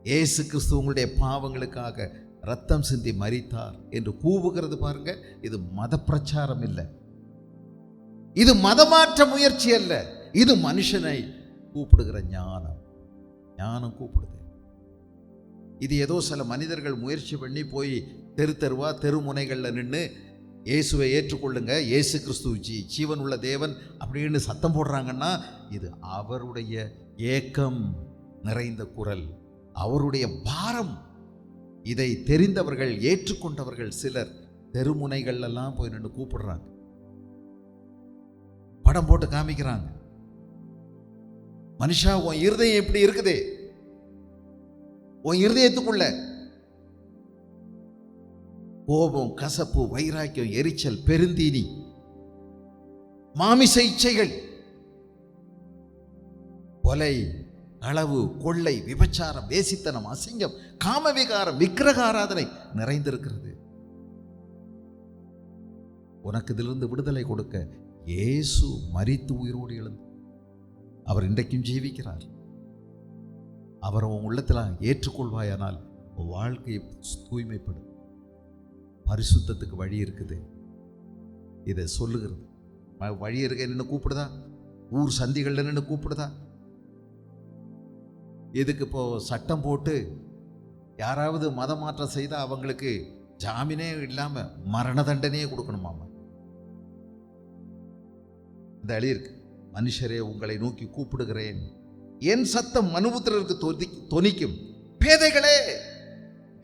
இயேசு கிறிஸ்து உங்களுடைய பாவங்களுக்காக ரத்தம் சிந்தி மரித்தார் என்று கூவுகிறது. பாருங்க, இது மத பிரச்சாரம் இல்லை, இது மதமாற்ற முயற்சி அல்ல, இது மனுஷனை கூப்பிடுகிற ஞானம். ஞானம் கூப்பிடுது. இது ஏதோ சில மனிதர்கள் முயற்சி பண்ணி போய் தெரு தெருவா தெருமுனைகளில் நின்று இயேசுவை ஏற்றுக்கொள்ளுங்க, இயேசு கிறிஸ்து ஜீவன் உள்ள தேவன் அப்படின்னு சத்தம் போடுறாங்கன்னா, இது அவருடைய ஏக்கம் நிறைந்த குரல், அவருடைய பாரம். இதை தெரிந்தவர்கள், ஏற்றுக்கொண்டவர்கள் சிலர் தெருமுனைகள்லாம் போய் நின்று கூப்பிடுறாங்க, படம் போட்டு காமிக்கிறாங்க. மனுஷா, உன் இருதயம் எப்படி இருக்குது? உன் இருதயத்துக்குள்ள கோபம், கசப்பு, வைராக்கியம், எரிச்சல், பெருந்தீனி, மாமிச இச்சைகள், கொலை, களவு, கொள்ளை, விபச்சாரம், வேசித்தனம், அசிங்கம், காமவிகாரம், விக்கிரகாராதனை நிறைந்திருக்கிறது. உனக்கு இதிலிருந்து விடுதலை கொடுக்க இயேசு மரித்து உயிரோடு எழுந்து அவர் இன்றைக்கும் ஜீவிக்கிறார். அவரை உன் உள்ளத்தில் ஏற்றுக்கொள்வாயானால் உன் வாழ்க்கையை தூய்மைப்படும். பரிசுத்தத்துக்கு வழி இருக்குது. இதை சொல்லுகிறது. வழி இருக்க நின்று கூப்பிடுதா? ஊர் சந்திகளில் நின்று கூப்பிடுதா? இதுக்கு இப்போ சட்டம் போட்டு யாராவது மத மாற்றம் செய்தால் அவங்களுக்கு ஜாமீனே இல்லாமல் மரண தண்டனையே கொடுக்கணுமாமா. இந்த அழி இருக்கு. மனுஷரே, உங்களை நோக்கி கூப்பிடுகிறேன், என் சத்தம் மனுபுத்திரருக்கு தொனிக்கும். பேதைகளே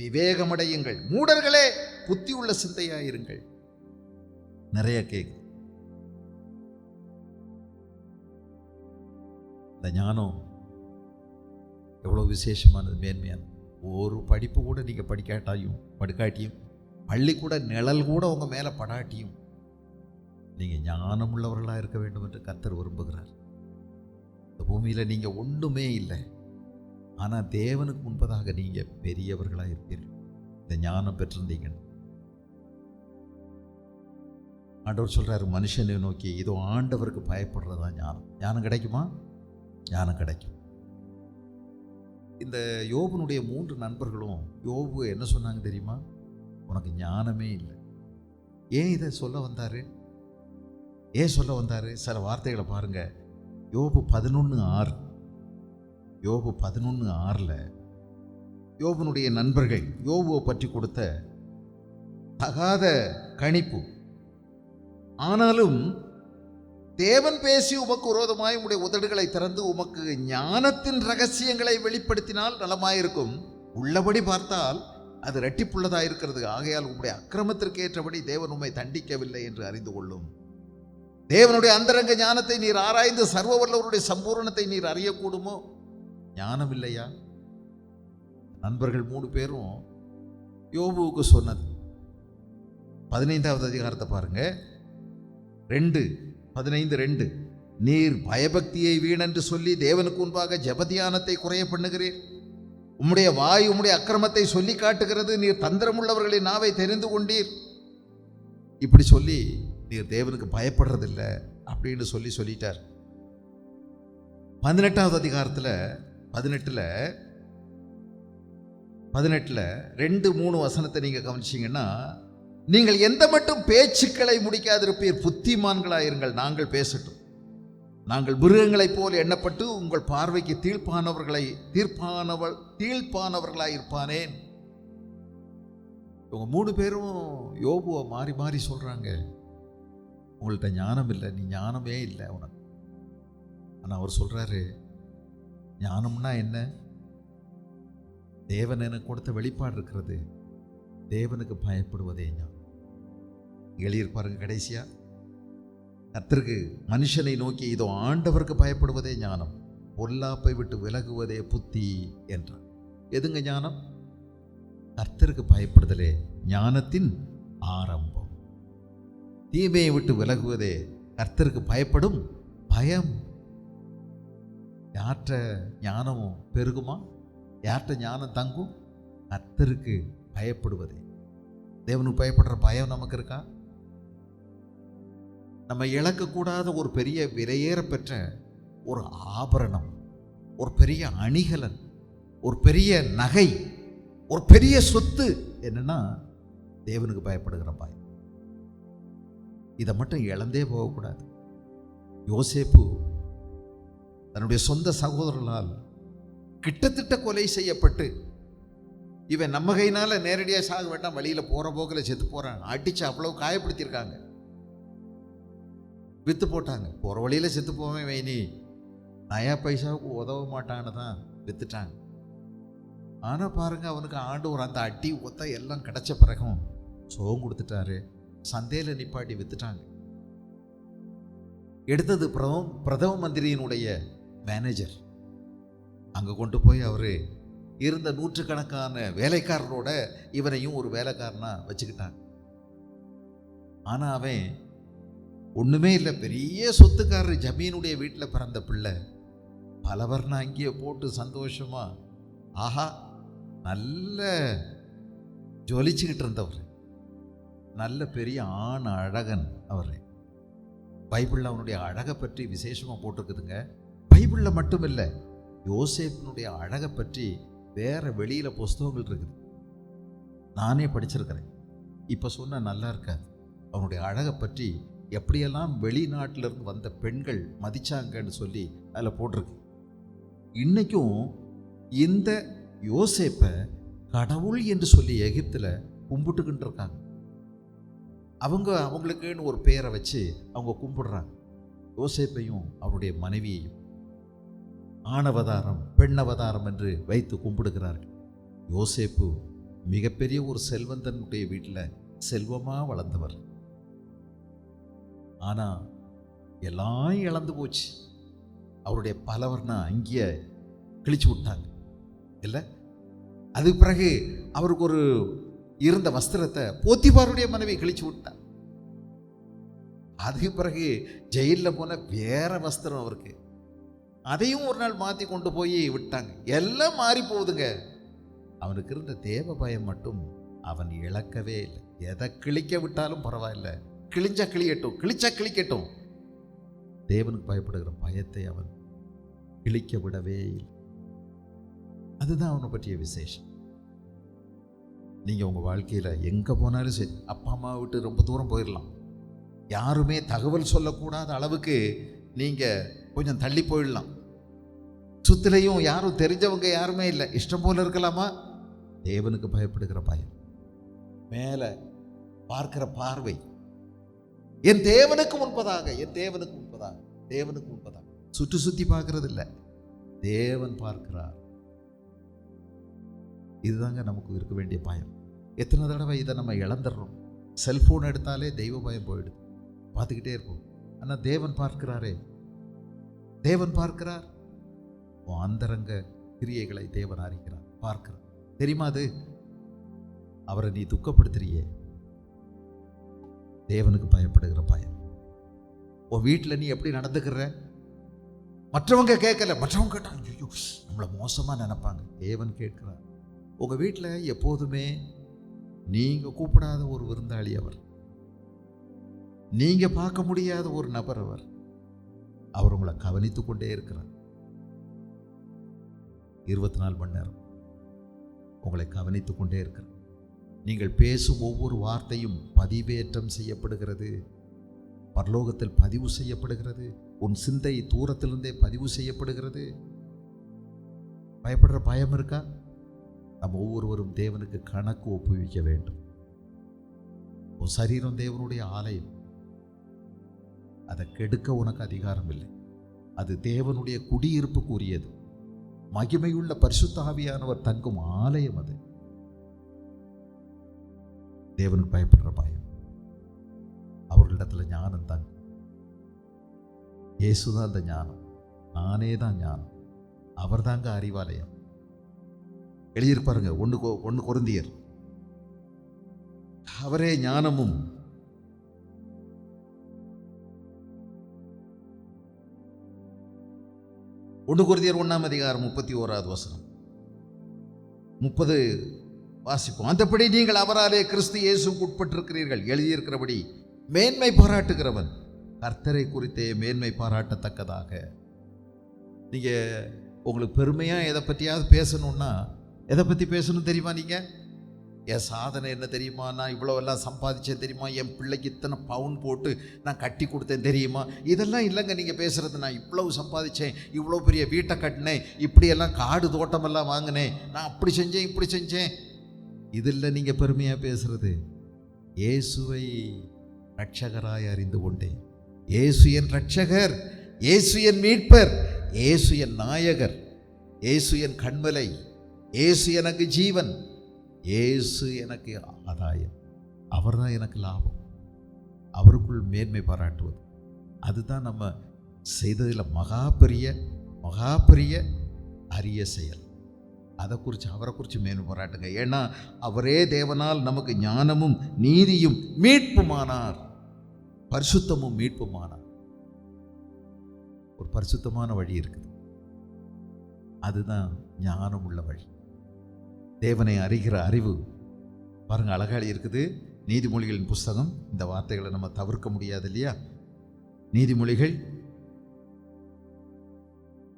விவேகமடையுங்கள், மூடர்களே புத்தி உள்ள சிந்தையாயிருங்கள். நிறைய கேக்கு. இந்த ஞானம் எவ்வளவு விசேஷமானது, மேன்மையானது. ஒரு படிப்பு கூட நீங்க படுக்காட்டியும் பள்ளிக்கூட நிழல் கூட உங்க மேல படாட்டியும் நீங்க ஞானம் உள்ளவர்களாக இருக்க வேண்டும் என்று கர்த்தர் விரும்புகிறார். இந்த பூமியில நீங்க ஒன்றுமே இல்லை, ஆனா தேவனுக்கு முன்பதாக நீங்க பெரியவர்களாக இருப்பீர்கள். இந்த ஞானம் பெற்றிருந்தீங்க. ஆண்டவர் சொல்றாரு, மனுஷனை நோக்கி இதோ ஆண்டவருக்கு பயப்படுறதா ஞானம். ஞானம் கிடைக்குமா? ஞானம் கிடைக்கும். இந்த யோபனுடைய 3 நண்பர்களும் யோபு என்ன சொன்னாங்க தெரியுமா? உனக்கு ஞானமே இல்லை. ஏன் இதை சொல்ல வந்தாரு? ஏன் சொல்ல வந்தாரு? சில வார்த்தைகளை பாருங்க. யோபு 11:6. யோபு 11:6 யோபனுடைய நண்பர்கள் யோபுவை பற்றி கொடுத்த தகாத கணிப்பு. ஆனாலும் தேவன் பேசி உமக்கு விரோதமாய் உம்முடைய உதடுகளை திறந்து உமக்கு ஞானத்தின் ரகசியங்களை வெளிப்படுத்தினால் நலமாயிருக்கும். உள்ளபடி பார்த்தால் அது இரட்டிப்புள்ளதாக இருக்கிறது. ஆகையால் உம்முடைய அக்கிரமத்திற்கு ஏற்றபடி தேவன் உம்மை தண்டிக்கவில்லை என்று அறிந்து கொள்ளும். தேவனுடைய அந்தரங்க ஞானத்தை நீர் ஆராய்ந்து சர்வ வல்லவருடைய சம்பூரணத்தை நீர் அறியக்கூடுமோ? ஞானம் இல்லையா? நண்பர்கள் 3 பேரும் யோபுவுக்கு சொன்னது 15வது அதிகாரத்தை பாருங்க. 2:15-2 நீர் பயபக்தியை வீணென்று சொல்லி தேவனுக்கு முன்பாக ஜெபத்தியானத்தை குறைய பண்ணுகிறீர். உம்முடைய வாய் உம்முடைய அக்கிரமத்தை சொல்லி காட்டுகிறது. நீர் தந்திரமுள்ளவர்களின் நாவை தெரிந்து கொண்டீர். இப்படி சொல்லி நீர் தேவனுக்கு பயப்படுறதில்லை அப்படின்னு சொல்லிட்டார். 18வது அதிகாரத்தில் 18ல் 2-3 வசனத்தை நீங்கள் கவனிச்சிங்கன்னா, நீங்கள் எந்த மட்டும் பேச்சுக்களை முடிக்காதிருப்பீர், புத்திமான்களாயிருங்கள், நாங்கள் பேசட்டும். நாங்கள் மிருகங்களைப் போல் எண்ணப்பட்டு உங்கள் பார்வைக்கு தீர்ப்பானவர்களாயிருப்பானேன். இவங்க 3 பேரும் யோபுவை மாறி மாறி சொல்றாங்க, உங்கள்கிட்ட ஞானம் இல்லை, நீ ஞானமே இல்லை உனக்கு. ஆனால் அவர் சொல்றாரு, ஞானம்னா என்ன? தேவன் எனக்கு கொடுத்த வெளிப்பாடு இருக்கிறது. தேவனுக்கு பயப்படுவதே ஞானம். எழுதியிருப்பாருங்க கடைசியா, கர்த்தருக்கு மனுஷனை நோக்கி இதோ ஆண்டவருக்கு பயப்படுவதே ஞானம், பொல்லாப்பை விட்டு விலகுவதே புத்தி என்றார். எதுங்க ஞானம்? கர்த்தருக்கு பயப்படுதலே ஞானத்தின் ஆரம்பம். தீமையை விட்டு விலகுவதே கர்த்தருக்கு பயப்படும் பயம். யார்கிட்ட ஞானம் பெருகுமா? யார்கிட்ட ஞானம் தங்கும்? கர்த்தருக்கு பயப்படுவதே. தேவனுக்கு பயப்படுற பயம் நமக்கு இருக்கா? நம்ம இழக்கக்கூடாத ஒரு பெரிய விலையேற பெற்ற ஒரு ஆபரணம், ஒரு பெரிய அணிகலன், ஒரு பெரிய நகை, ஒரு பெரிய சொத்து என்னன்னா தேவனுக்கு பயப்படுகிற பயம். இதை மட்டும் இழந்தே போகக்கூடாது. யோசேப்பு தன்னுடைய சொந்த சகோதரர்களால் கிட்டத்தட்ட கொலை செய்யப்பட்டு, இவன் நம்ம கையினால நேரடியாக சாக வேண்டாம், வழியில் போகிற போக்கில் செத்து போகிறான், அடித்து அவ்வளவு காயப்படுத்தியிருக்காங்க, விற்று போட்டாங்க. போகிற வழியில் செத்து போவேன் வைனி, நயா பைசாவுக்கு உதவ மாட்டான்னு தான் விற்றுட்டாங்க. ஆனால் பாருங்க, அவனுக்கு ஆண்டவர் அந்த அடி ஒத்த எல்லாம் கிடைச்ச பிறகும் சோகம் கொடுத்துட்டாரு. சந்தையில் நிப்பாட்டி விற்றுட்டாங்க. எடுத்தது பிரதம மந்திரியினுடைய மேனேஜர். அங்கே கொண்டு போய் அவர் இருந்த 100கணக்கான வேலைக்காரரோட இவனையும் ஒரு வேலைக்காரனா வச்சுக்கிட்டாங்க. ஆனால் அவன் ஒன்றுமே இல்லை, பெரிய சொத்துக்காரர், ஜமீனுடைய வீட்டில் பிறந்த பிள்ளை. பலவர்னா அங்கேயே போட்டு சந்தோஷமா ஆஹா நல்ல ஜொலிச்சுக்கிட்டு இருந்தவர், நல்ல பெரிய ஆண் அழகன் அவர். பைபிளில் அவனுடைய அழகை பற்றி விசேஷமாக போட்டிருக்குதுங்க. பைபிளில் மட்டும் இல்லை, யோசேப்பினுடைய அழகை பற்றி வேற வெளியில் புஸ்தகங்கள் இருக்குது, நானே படிச்சிருக்கிறேன். இப்போ சொன்ன நல்லா இருக்காது. அவனுடைய அழகை பற்றி எப்படியெல்லாம் வெளிநாட்டிலிருந்து வந்த பெண்கள் மதிச்சாங்கன்னு சொல்லி அதில் போட்டிருக்கு. இன்னைக்கும் இந்த யோசேப்பை கடவுள் என்று சொல்லி எகிப்தில் கும்பிட்டுக்கிட்டு இருக்காங்க. அவங்களுக்குன்னு ஒரு பெயரை வச்சு அவங்க கும்பிடுறாங்க. யோசேப்பையும் அவருடைய மனைவியையும் ஆணவதாரம் பெண்ணவதாரம் என்று வைத்து கும்பிடுகிறார்கள். யோசேப்பு மிகப்பெரிய ஒரு செல்வந்தனுடைய வீட்டில் செல்வமாக வளர்ந்தவர். ஆனால் எல்லாம் இழந்து போச்சு. அவருடைய பலவர்னா அங்கேயே கிழிச்சு விட்டாங்க இல்லை. அதுக்கு பிறகு அவருக்கு ஒரு இருந்த வஸ்திரத்தை போத்திபாருடைய மனைவி கிழிச்சு விட்டார். அதுக்கு பிறகு ஜெயிலில் போன வேற வஸ்திரம் அவருக்கு, அதையும் ஒரு நாள் மாற்றி கொண்டு போய் விட்டாங்க. எல்லாம் மாறி போகுதுங்க. அவனுக்கு இருந்த தேவ பயம் மட்டும் அவன் இழக்கவே இல்லை. எதை கிழிக்க விட்டாலும் பரவாயில்லை, கிழிஞ்சா கிழியட்டும், கிழிச்சா கிழிக்கட்டும். தேவனுக்கு பயப்படுகிற பயத்தை அவன் கிழிக்க விடவே இல்லை. அதுதான் அவனை பற்றிய விசேஷம். நீங்கள் உங்கள் வாழ்க்கையில் எங்கே போனாலும் சரி, அப்பா அம்மா விட்டு ரொம்ப தூரம் போயிடலாம், யாருமே தகவல் சொல்லக்கூடாத அளவுக்கு நீங்கள் கொஞ்சம் தள்ளி போயிடலாம். சுத்திலையும் யாரும் தெரிஞ்சவங்க யாருமே இல்லை, இஷ்டம் போல இருக்கலாமா? தேவனுக்கு பயப்படுகிற பயம், மேலே பார்க்கிற பார்வை, என் தேவனுக்கு முன்பதாக, என் தேவனுக்கு முன்பதாக, தேவனுக்கு முன்பதாக. சுற்றி சுற்றி பார்க்கறது இல்லை, தேவன் பார்க்கிறார். இதுதாங்க நமக்கு இருக்க வேண்டிய பயம். எத்தனை தடவை இதை நம்ம இழந்துடுறோம். செல்ஃபோன் எடுத்தாலே தெய்வ பயம் போயிடுது, பார்த்துக்கிட்டே இருப்போம். ஆனால் தேவன் பார்க்கிறாரே, தேவன் பார்க்கிறார். உன் அந்தரங்க கிரியைகளை தேவன் அறிகிறார், பார்க்கிறார். தெரியுமா அது? அவரை நீ துக்கப்படுத்துறியே, தேவனுக்கு பயப்படுகிற பயம். உன் வீட்டில் நீ எப்படி நடந்துக்கிற, மற்றவங்க கேட்கல, மற்றவங்க கேட்டாங்க ஐயோ நம்மளை மோசமாக நினைப்பாங்க. தேவன் கேட்கிறார். உங்கள் வீட்டில் எப்போதுமே நீங்கள் கூப்பிடாத ஒரு விருந்தாளி அவர், நீங்கள் பார்க்க முடியாத ஒரு நபர் அவர். அவர் உங்களை கவனித்து கொண்டே இருக்கிறார். 24 மணி நேரம் உங்களை கவனித்து கொண்டே இருக்கிறார். நீங்கள் பேசும் ஒவ்வொரு வார்த்தையும் பதிவேற்றம் செய்யப்படுகிறது, பரலோகத்தில் பதிவு செய்யப்படுகிறது. உன் சிந்தை தூரத்திலிருந்தே பதிவு செய்யப்படுகிறது. பயப்படுற பயம் இருக்கா? நம்ம ஒவ்வொருவரும் தேவனுக்கு கணக்கு ஒப்புவிக்க வேண்டும். உன் சரீரம் தேவனுடைய ஆலயம், அதை கெடுக்க உனக்கு அதிகாரம் இல்லை. அது தேவனுடைய குடியிருப்புக்குரியது. மகிமையுள்ள பரிசுத்த ஆவியானவர் தங்கும் ஆலயம் அது. தேவனுக்கு பயப்படுற பயம், அவர்களிடத்துல ஞானம் தாங்க. இயேசுதான் அந்த ஞானம், நானே தான் ஞானம், அவர் தாங்க அறிவாலயம். எழுதியிருப்பாருங்க 1 கொரிந்தியர், அவரே ஞானமும் கொரிந்தியர் 1:31 30 வாசிப்போம். அந்தபடி நீங்கள் அவராலே கிறிஸ்து இயேசுவுக்கு உட்பட்டிருக்கிறீர்கள். எழுதியிருக்கிறபடி மேன்மை பாராட்டுகிறவன் கர்த்தரை குறித்தே மேன்மை பாராட்டத்தக்கதாக. நீங்கள் உங்களுக்கு பெருமையாக எதை பற்றியாவது பேசணுன்னா எதை பற்றி பேசணும் தெரியுமா? நீங்கள் என் சாதனை என்ன தெரியுமா, நான் இவ்வளோவெல்லாம் சம்பாதிச்சேன் தெரியுமா, என் பிள்ளைக்கு இத்தனை பவுன் போட்டு நான் கட்டி கொடுத்தேன் தெரியுமா, இதெல்லாம் இல்லைங்க நீங்கள் பேசுகிறது. நான் இவ்வளவு சம்பாதிச்சேன், இவ்வளோ பெரிய வீட்டை கட்டினேன், இப்படியெல்லாம் காடு தோட்டமெல்லாம் வாங்கினேன், நான் அப்படி செஞ்சேன் இப்படி செஞ்சேன். இதில் நீங்கள் பெருமையாக பேசுகிறது. இயேசுவை இரட்சகராய் அறிந்து கொண்டேன். இயேசு என் இரட்சகர், இயேசு என் மீட்பர், இயேசு என் நாயகர், இயேசு என் கண்மலை, இயேசு எனக்கு ஜீவன், இயேசு எனக்கு ஆதாயம், அவர்தான் எனக்கு லாபம். அவருக்குள் மேன்மை பாராட்டுவது, அதுதான் நம்ம செய்ததில் மகா பெரிய அரிய செயல். அதை குறித்து அவரை குறித்து மேன்மை பாராட்டுங்க. ஏன்னா அவரே தேவனால் நமக்கு ஞானமும் நீதியும் மீட்புமானார், பரிசுத்தமும் மீட்புமானார். ஒரு பரிசுத்தமான வழி இருக்குது, அதுதான் ஞானம் உள்ள வழி. தேவனை அறிகிற அறிவு பாருங்க, அழகாளி இருக்குது. நீதிமொழிகளின் புஸ்தகம், இந்த வார்த்தைகளை நம்ம தவிர்க்க முடியாது இல்லையா? நீதிமொழிகள்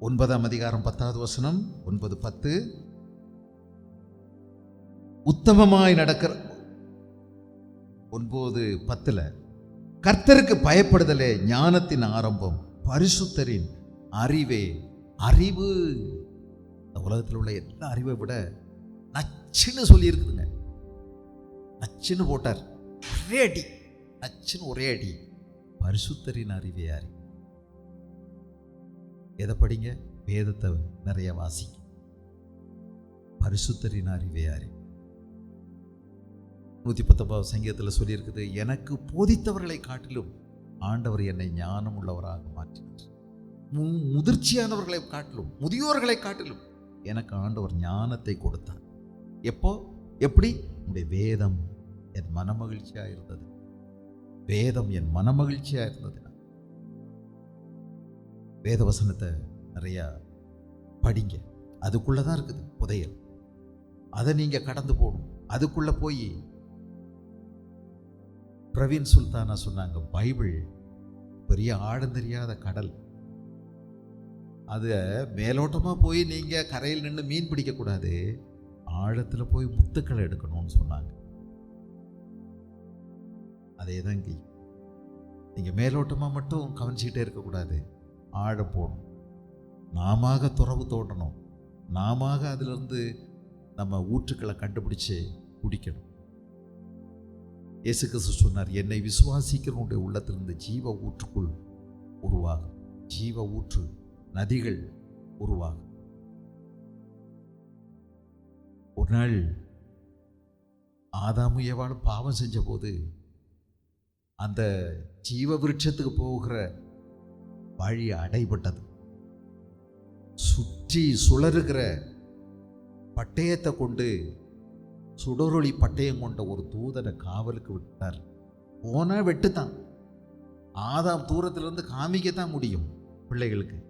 9:10 9:10 உத்தமமாய் நடக்கிற 9:10 கர்த்தருக்கு பயப்படுதலே ஞானத்தின் ஆரம்பம், பரிசுத்தரின் அறிவே அறிவு. இந்த உலகத்தில் உள்ள எல்லா அறிவை விட நச்சுன்னு சொல்லியிருக்குதுங்க. நச்சுன்னு போட்டார், ஒரே அடி, நச்சுன்னு ஒரே அடி. பரிசுத்தரின் அறிவே அறிவு. எதை படிங்க? வேதத்தை நிறைய வாசிங்க. பரிசுத்தரின் அறிவே அறிவு. 119 சங்கீதத்தில் சொல்லியிருக்குது, எனக்கு போதித்தவர்களை காட்டிலும் ஆண்டவர் என்னை ஞானம் உள்ளவராக மாற்றினார். முதிர்ச்சியானவர்களை காட்டிலும், முதியோர்களை காட்டிலும் எனக்கு ஆண்டவர் ஞானத்தை கொடுத்தார். எப்போ? எப்படி? உடைய வேதம் என் மனமகிழ்ச்சியாக இருந்தது. வேதம் என் மனமகிழ்ச்சியாக இருந்தது. வேத வசனத்தை நிறையா படிங்க. அதுக்குள்ளே தான் இருக்குது புதையல். அதை நீங்கள் கடந்து போகணும். அதுக்குள்ளே போய் பிரவீன் சுல்தானா சொன்னாங்க, பைபிள் பெரிய ஆழம் தெரியாத கடல். அது மேலோட்டமாக போய் நீங்கள் கரையில் நின்று மீன் பிடிக்கக்கூடாது, ஆழத்தில் போய் முத்துக்களை எடுக்கணும்னு சொன்னாங்க. அதே தான் இங்கே. நீங்கள் மேலோட்டமாக மட்டும் கவனிச்சிக்கிட்டே இருக்கக்கூடாது, ஆழம் போகணும். நாம துறவு தோண்டணும், நாம அதிலிருந்து நம்ம ஊற்றுக்களை கண்டுபிடிச்சு குடிக்கணும். இயேசு கிறிஸ்து சொன்னார், என்னை விசுவாசிக்கிறவனுடைய உள்ளத்திலிருந்து ஜீவ ஊற்றுக்குள் உருவாகும், ஜீவ ஊற்று நதிகள் உருவாகும். ஒரு நாள் ஆதாமும் ஏவாளும் பாவம் செஞ்ச போது அந்த ஜீவ விருட்சத்துக்கு போகிற வழி அடைபட்டது. சுற்றி சுழறுகிற பட்டயத்தை கொண்டு, சுடரொளி பட்டயம் கொண்ட ஒரு தூதனை காவலுக்கு விட்டார். போனா வெட்டுத்தான். ஆதாம் தூரத்திலிருந்து காமிக்கத்தான் முடியும் பிள்ளைகளுக்கு.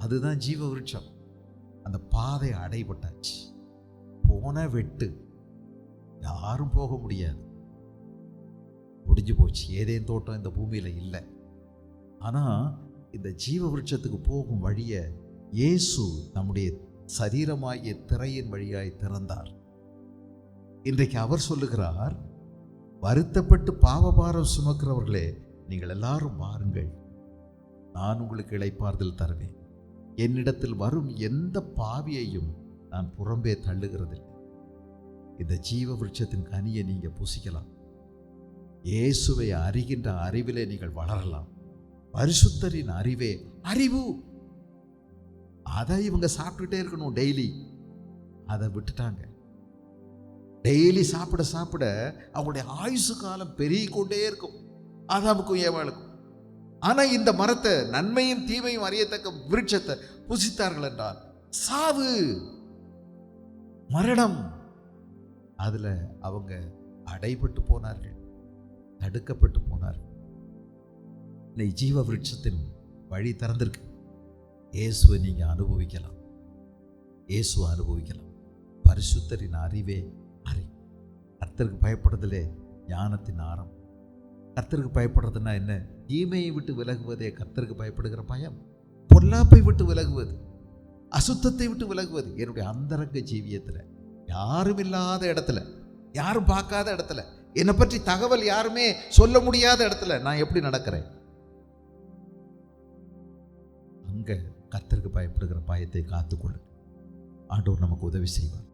அதுதான் ஜீவ விருட்சம். அந்த பாதை அடைபட்டாச்சு. போன வெட்டு, யாரும் போக முடியாது, முடிஞ்சு போச்சு. ஏதேன் தோட்டம் இந்த பூமியில இல்லை. ஆனா இந்த ஜீவ விருட்சத்துக்கு போகும் வழியை இயேசு நம்முடைய சரீரமாகிய திரையின் வழியாய் திறந்தார். இன்றைக்கு அவர் சொல்லுகிறார், வருத்தப்பட்டு பாவபாரம் சுமக்கிறவர்களே, நீங்கள் எல்லாரும் வாருங்கள், நான் உங்களுக்கு இளைப்பாறுதல் தருவேன். என்னிடத்தில் வரும் எந்த பாவியையும் நான் புறம்பே தள்ளுகிறதில்லை. இந்த ஜீவ விருட்சத்தின் கனியை நீங்க புசிக்கலாம். இயேசுவை அறிகின்ற அறிவிலே நீங்கள் வளரலாம். பரிசுத்தரின் அறிவே அறிவு. அதை இவங்க சாப்பிட்டுட்டே இருக்கணும் டெய்லி. அதை விட்டுட்டாங்க. டெய்லி சாப்பிட சாப்பிட அவங்களுடைய ஆயுசு காலம் பெருகிக்கொண்டே இருக்கும், ஆதாமுக்கும் ஏவாளுக்கும். ஆனா இந்த மரத்தை, நன்மையும் தீமையும் அறியத்தக்க விருட்சத்தை புசித்தார்கள் என்றால் சாவு, மரணம், அதுல அவங்க அடைபட்டு போனார்கள், தடுக்கப்பட்டு போனார்கள். இன்னைக்கு ஜீவ விருட்சத்தின் வழி திறந்திருக்கு. இயேசுவை நீங்க அனுபவிக்கலாம். இயேசுவை அனுபவிக்கலாம். பரிசுத்தரின் அறிவே அறி. கர்த்தருக்கு பயப்படுறதிலே ஞானத்தின் ஆரம்பம். கர்த்தருக்கு பயப்படுறதுன்னா என்ன? தீமையை விட்டு விலகுவதே கர்த்தருக்கு பயப்படுகிற பயம். பொல்லாப்பை விட்டு விலகுவது, அசுத்தத்தை விட்டு விலகுவது. என்னுடைய அந்தரங்க ஜீவியத்தில் யாரும் இல்லாத இடத்துல, யாரும் பார்க்காத இடத்துல, என்னை பற்றி தகவல் யாருமே சொல்ல முடியாத இடத்துல நான் எப்படி நடக்கிறேன்? அங்க கர்த்தருக்கு பயப்படுகிற பயத்தை காத்துக்கொள்ளு. ஆண்டவர் நமக்கு உதவி செய்வார்.